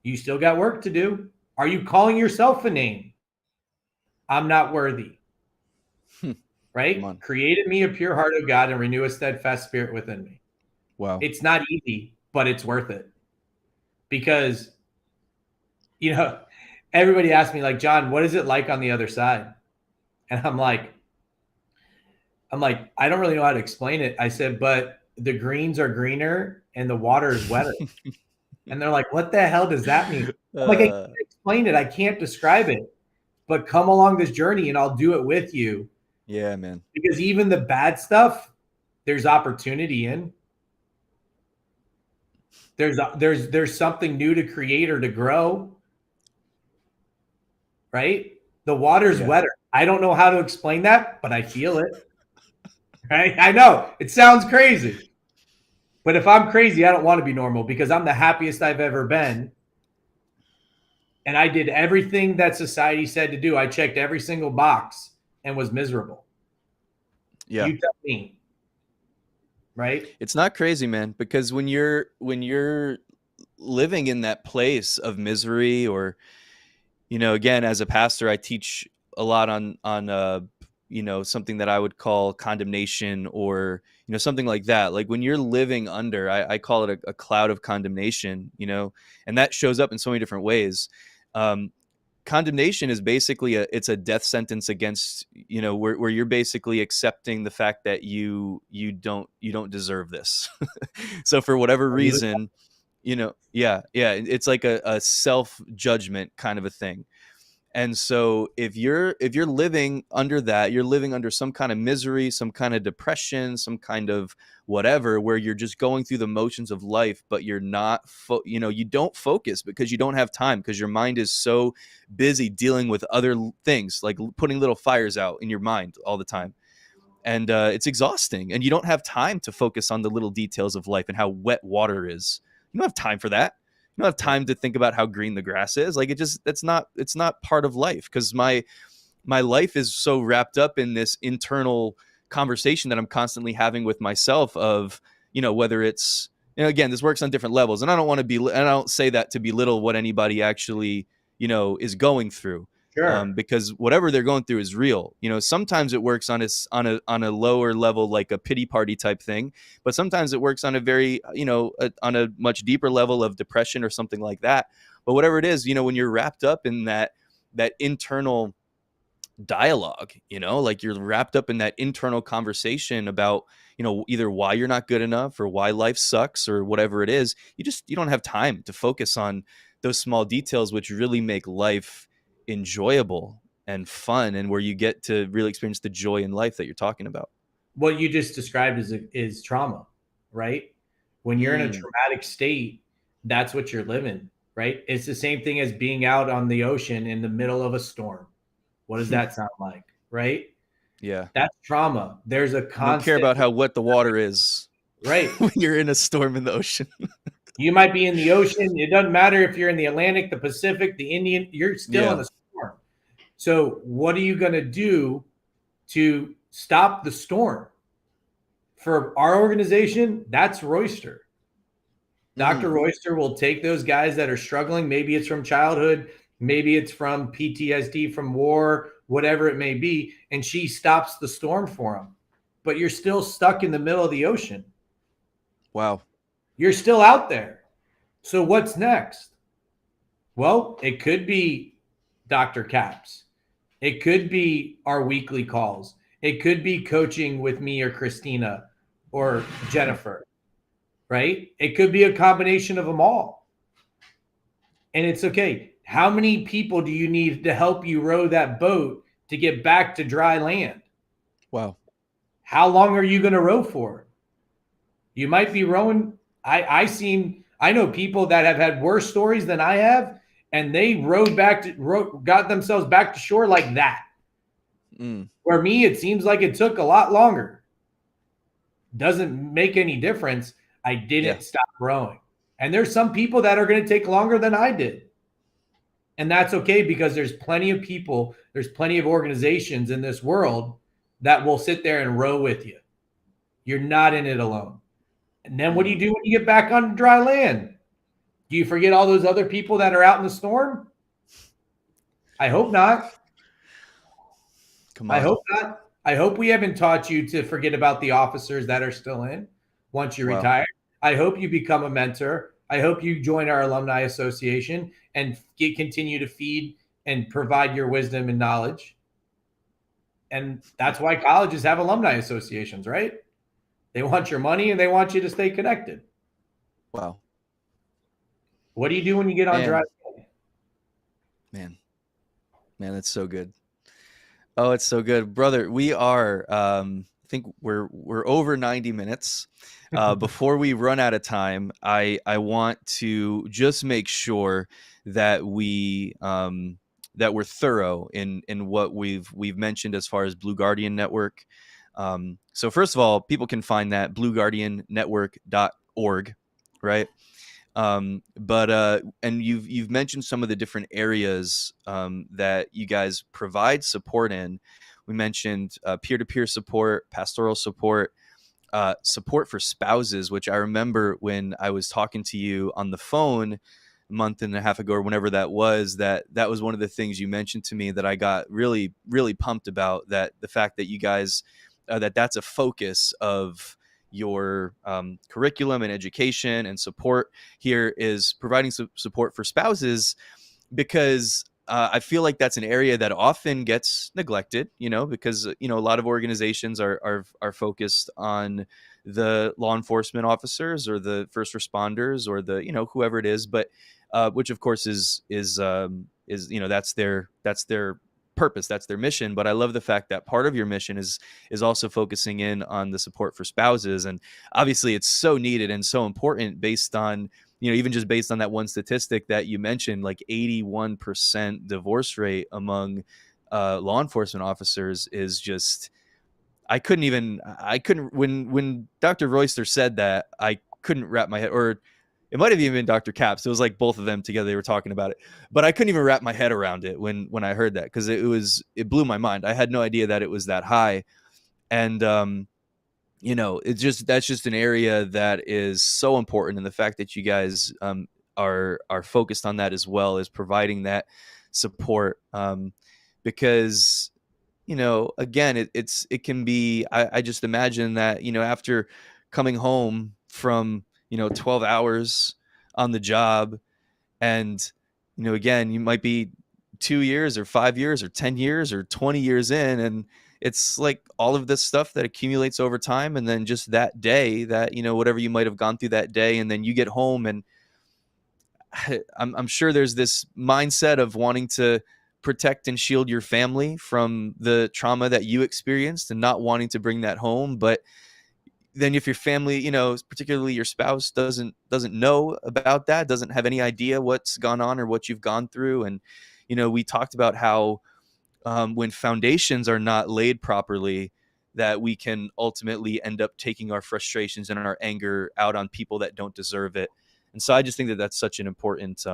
You still got work to do. Are you calling yourself a name? I'm not worthy. Right? Create in me a pure heart, of God, and renew a steadfast spirit within me. Wow. It's not easy, but it's worth it. Because, everybody asks me, like, John, what is it like on the other side? And I'm like, I don't really know how to explain it. I said, but the greens are greener and the water is wetter. And they're like, what the hell does that mean? I'm like, I can't explain it. I can't describe it. But come along this journey and I'll do it with you. Yeah, man. Because even the bad stuff, there's opportunity in. There's something new to create or to grow. Right? The water's wetter. I don't know how to explain that, but I feel it. Right? I know it sounds crazy, but if I'm crazy, I don't want to be normal because I'm the happiest I've ever been. And I did everything that society said to do. I checked every single box and was miserable. Yeah. You tell me. Right? It's not crazy, man, because when you're living in that place of misery, or, again, as a pastor, I teach a lot on something that I would call condemnation, or, something like that. Like when you're living under, I call it a cloud of condemnation, and that shows up in so many different ways. Condemnation is basically it's a death sentence against, where you're basically accepting the fact that you don't deserve this. So for whatever reason, it's like a self judgment kind of a thing. And so if you're living under that, you're living under some kind of misery, some kind of depression, some kind of whatever, where you're just going through the motions of life, but you're not, you don't focus because you don't have time, because your mind is so busy dealing with other things, like putting little fires out in your mind all the time. And it's exhausting, and you don't have time to focus on the little details of life and how wet water is. You don't have time for that. You don't have time to think about how green the grass is. Like it's not part of life, because my life is so wrapped up in this internal conversation that I'm constantly having with myself of, whether it's, again, this works on different levels, and I don't say that to belittle what anybody actually, is going through. Sure. Because whatever they're going through is real. Sometimes it works on a lower level, like a pity party type thing, but sometimes it works on a very, on a much deeper level of depression or something like that. But whatever it is, when you're wrapped up in that internal dialogue, like you're wrapped up in that internal conversation about, either why you're not good enough or why life sucks or whatever it is. You don't have time to focus on those small details, which really make life enjoyable and fun, and where you get to really experience the joy in life that you're talking about. What you just described is trauma, right? When you're in a Mm, traumatic state, that's what you're living, right? It's the same thing as being out on the ocean in the middle of a storm. What does that sound like, right? yeah. That's trauma. There's a You don't care constant, about how wet the water is right? when you're in a storm in the ocean. You might be in the ocean. It doesn't matter if you're in the Atlantic, the Pacific, the Indian, you're still in Yeah. a storm. So, what are you going to do to stop the storm? For our organization, that's Royster. Dr. Mm, Royster will take those guys that are struggling. Maybe it's from childhood, maybe it's from PTSD from war, whatever it may be, and she stops the storm for them. But you're still stuck in the middle of the ocean. wow. You're still out there. So what's next? Well, it could be Dr. Caps. It could be our weekly calls. It could be coaching with me or Christina or Jennifer, right? It could be a combination of them all. And it's okay. How many people do you need to help you row that boat to get back to dry land? Wow. How long are you going to row for? You might be rowing. I know people that have had worse stories than I have, and they got themselves back to shore like that. Mm, Where me, it seems like it took a lot longer. Doesn't make any difference. I yeah. didn't stop rowing. And there's some people that are going to take longer than I did. And that's okay, because there's plenty of people, there's plenty of organizations in this world that will sit there and row with you. You're not in it alone. And then what do you Mm, do when you get back on dry land? Do you forget all those other people that are out in the storm? I hope not. come I on. hope not. I hope we haven't taught you to forget about the officers that are still in once you Wow. retire. I hope you become a mentor. I hope you join our alumni association and continue to feed and provide your wisdom and knowledge. And that's why colleges have alumni associations, right? They want your money and they want you to stay connected. Wow. What do you do when you get on dry Man, land? man, that's so good. Oh, it's so good, brother. We are, I think we're over 90 minutes. Before we run out of time, I want to just make sure that we're thorough in what we've mentioned as far as Blue Guardian Network. So first of all, people can find that blueguardiannetwork.org, right? But and you've mentioned some of the different areas that you guys provide support in. We mentioned peer-to-peer support, pastoral support, support for spouses, which I remember when I was talking to you on the phone a month and a half ago or whenever that was, that was one of the things you mentioned to me that I got really, really pumped about, that the fact that you guys, that's a focus of your curriculum and education and support here, is providing support for spouses, because I feel like that's an area that often gets neglected, because a lot of organizations are focused on the law enforcement officers or the first responders or the whoever it is, but which of course is that's their purpose, that's their mission. But I love the fact that part of your mission is also focusing in on the support for spouses, and obviously it's so needed and so important, based on even just based on that one statistic that you mentioned, like 81% divorce rate among law enforcement officers is just, I couldn't, when Dr. Royster said that, I couldn't wrap my head, or it might have even been Dr. Caps. It was like both of them together. They were talking about it, but I couldn't even wrap my head around it when I heard that, because it blew my mind. I had no idea that it was that high. And, that's just an area that is so important. And the fact that you guys are focused on that as well, is providing that support, because again, it can be, I just imagine that after coming home from 12 hours on the job, and again, you might be 2 years or 5 years or 10 years or 20 years in, and it's like all of this stuff that accumulates over time, and then just that day that, whatever you might have gone through that day, and then you get home, and I'm sure there's this mindset of wanting to protect and shield your family from the trauma that you experienced and not wanting to bring that home. But then if your family, particularly your spouse, doesn't know about that, doesn't have any idea what's gone on or what you've gone through. And we talked about how when foundations are not laid properly, that we can ultimately end up taking our frustrations and our anger out on people that don't deserve it. And so I just think that that's such an important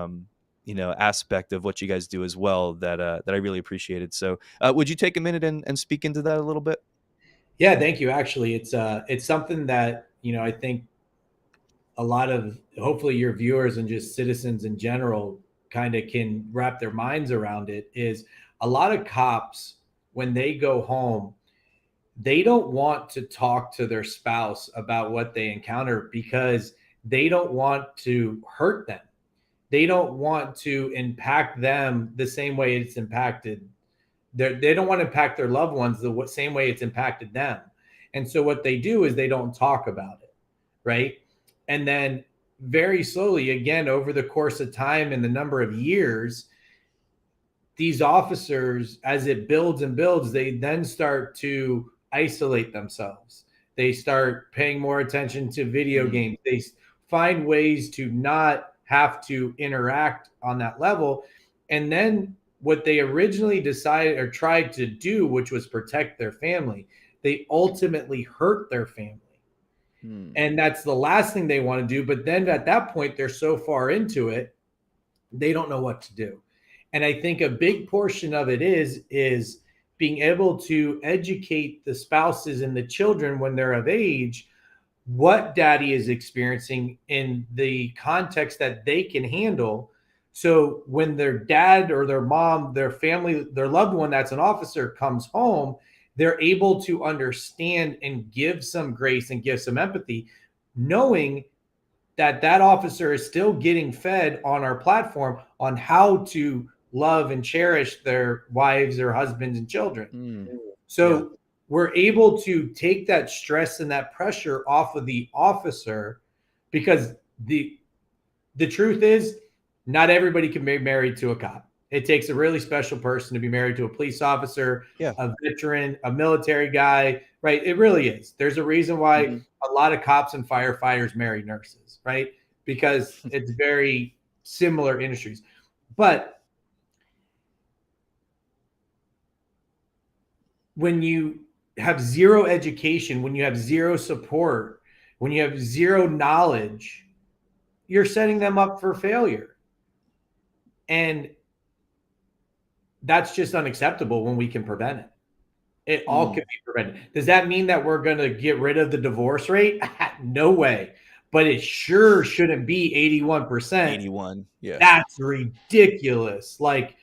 aspect of what you guys do as well, that I really appreciated. So would you take a minute and speak into that a little bit? Yeah, thank you. Actually, it's something that, I think a lot of, hopefully, your viewers and just citizens in general kind of can wrap their minds around it. Is a lot of cops, when they go home, they don't want to talk to their spouse about what they encounter because they don't want to hurt them. They don't want to impact them the same way it's impacted. They don't want to impact their loved ones the same way it's impacted them. And so what they do is they don't talk about it, right? And then very slowly, again, over the course of time and the number of years, these officers, as it builds and builds, they then start to isolate themselves. They start paying more attention to video games. They find ways to not have to interact on that level. And then what they originally decided or tried to do, which was protect their family, they ultimately hurt their family. And that's the last thing they want to do. But then at that point, they're so far into it, they don't know what to do. And I think a big portion of it is being able to educate the spouses and the children when they're of age what daddy is experiencing in the context that they can handle. So when their dad or their mom, their family, their loved one that's an officer comes home, they're able to understand and give some grace and give some empathy, knowing that that officer is still getting fed on our platform on how to love and cherish their wives or husbands and children. So we're able to take that stress and that pressure off of the officer, because the truth is not everybody can be married to a cop. It takes a really special person to be married to a police officer, a veteran, a military guy, right? It really is. There's a reason why a lot of cops and firefighters marry nurses, right? Because it's very similar industries. But when you have zero education, when you have zero support, when you have zero knowledge, you're setting them up for failure. And that's just unacceptable when we can prevent it. It all can be prevented. Does that mean that we're going to get rid of the divorce rate? No way. But it sure shouldn't be 81%. 81. Yeah. That's ridiculous. Like,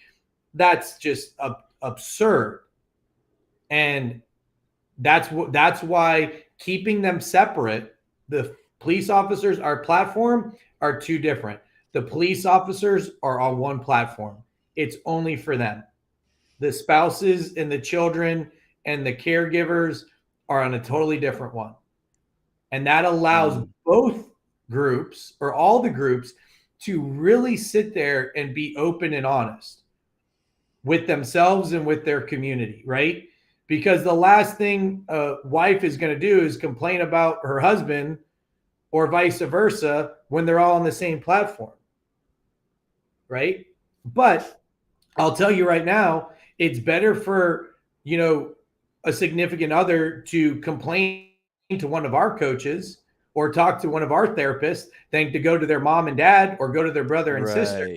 that's just absurd. And that's why keeping them separate, the police officers, our platform, are two different. The police officers are on one platform. It's only for them. The spouses and the children and the caregivers are on a totally different one. And that allows both groups, or all the groups, to really sit there and be open and honest with themselves and with their community, right? Because the last thing a wife is going to do is complain about her husband, or vice versa, when they're all on the same platform, right? But I'll tell you right now, it's better for, a significant other to complain to one of our coaches or talk to one of our therapists than to go to their mom and dad or go to their brother and sister,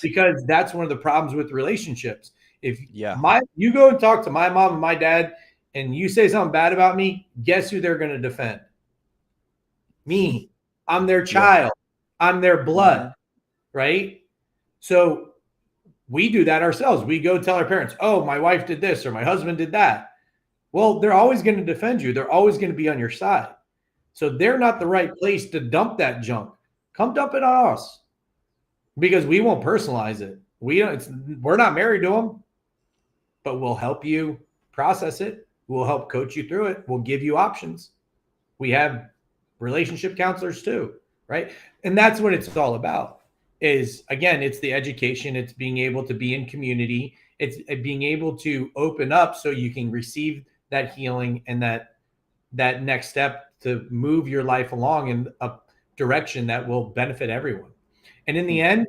because that's one of the problems with relationships. If you go and talk to my mom and my dad and you say something bad about me, guess who they're going to defend? Me. I'm their child. I'm their blood, right? So we do that ourselves. We go tell our parents, oh, my wife did this or my husband did that. Well, they're always going to defend you. They're always going to be on your side. So they're not the right place to dump that junk. Come dump it on us, because we won't personalize it. We're not married to them, but we'll help you process it. We'll help coach you through it. We'll give you options. We have relationship counselors too, right? And that's what it's all about. Is again, it's the education, it's being able to be in community, it's being able to open up so you can receive that healing and that next step to move your life along in a direction that will benefit everyone. And in the end,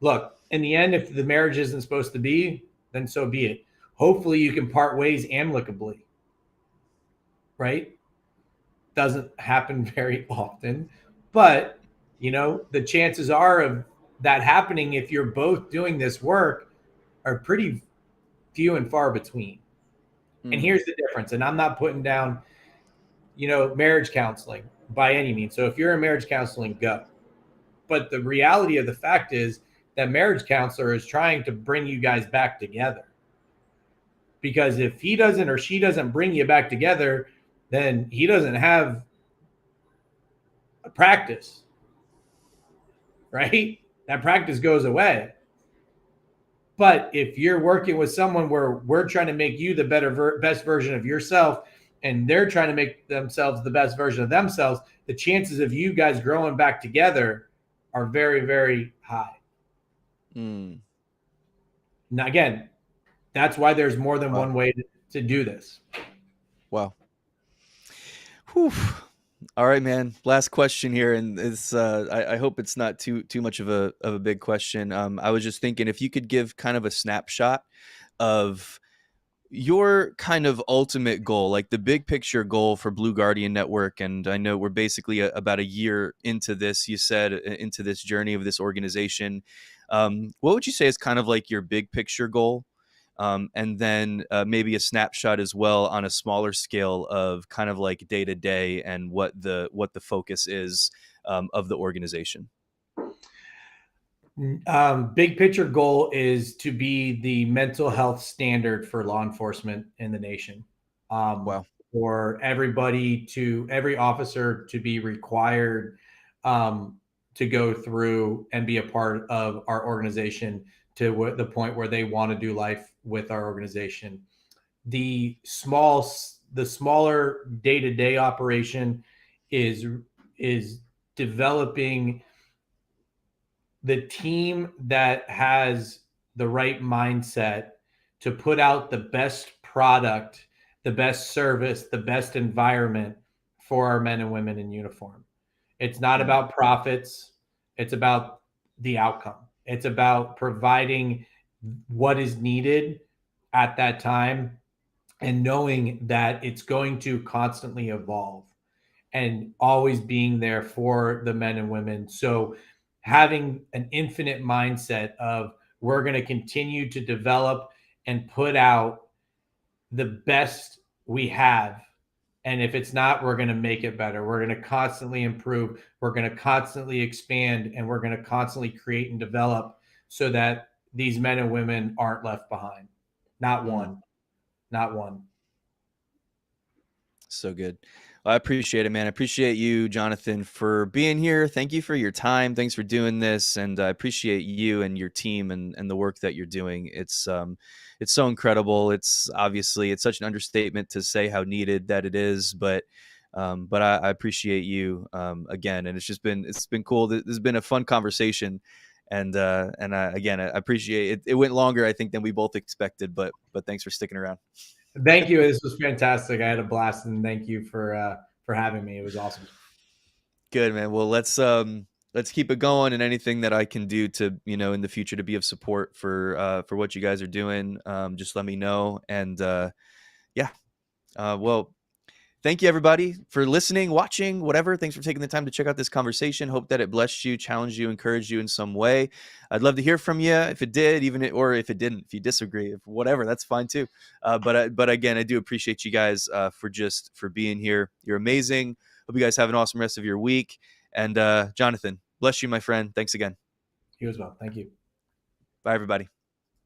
look, in the end, if the marriage isn't supposed to be, then so be it. Hopefully you can part ways amicably, right? Doesn't happen very often, but the chances are of that happening if you're both doing this work are pretty few and far between. And Mm. here's the difference, and I'm not putting down marriage counseling by any means. So if you're in marriage counseling, go. But the reality of the fact is that marriage counselor is trying to bring you guys back together, because if he doesn't or she doesn't bring you back together, then he doesn't have a practice, right? That practice goes away. But if you're working with someone where we're trying to make you the best version of yourself, and they're trying to make themselves the best version of themselves, the chances of you guys growing back together are very, very high. Mm. Now, again, that's why there's more than Wow. one way to do this. Wow. Whew. All right, man. Last question here, and it's I hope it's not too much of a big question. I was just thinking if you could give kind of a snapshot of your kind of ultimate goal, like the big picture goal for Blue Guardian Network. And I know we're basically about a year into this, you said, into this journey of this organization. What would you say is kind of like your big picture goal? And then maybe a snapshot as well on a smaller scale of kind of like day to day and what the focus is of the organization. Big picture goal is to be the mental health standard for law enforcement in the nation. Wow. For every officer to be required to go through and be a part of our organization to the point where they want to do life with our organization. The smaller day-to-day operation is developing the team that has the right mindset to put out the best product, the best service, the best environment for our men and women in uniform. It's not Mm. about profits, it's about the outcome. It's about providing what is needed at that time and knowing that it's going to constantly evolve and always being there for the men and women. So having an infinite mindset of we're going to continue to develop and put out the best we have. And if it's not, we're going to make it better. We're going to constantly improve. We're going to constantly expand, and we're going to constantly create and develop so that these men and women aren't left behind. Not Mm. one, not one. So good. Well, I appreciate it, man. I appreciate you, Jonathan, for being here. Thank you for your time. Thanks for doing this. And I appreciate you and your team and the work that you're doing. It's so incredible. It's obviously it's such an understatement to say how needed that it is, but I appreciate you again. And it's been cool. This has been a fun conversation. Again, I appreciate it. It went longer, I think, than we both expected, but thanks for sticking around. Thank you. This was fantastic. I had a blast, and thank you for having me. It was awesome. Good, man. Well, let's keep it going, and anything that I can do to, in the future to be of support for what you guys are doing, just let me know. And yeah, well, thank you everybody for listening, watching, whatever. Thanks for taking the time to check out this conversation. Hope that it blessed you, challenged you, encouraged you in some way. I'd love to hear from you if it did, or if it didn't. If you disagree, if whatever, that's fine too. But again, I do appreciate you guys for being here. You're amazing. Hope you guys have an awesome rest of your week. And Jonathan, bless you, my friend. Thanks again. You as well. Thank you. Bye, everybody.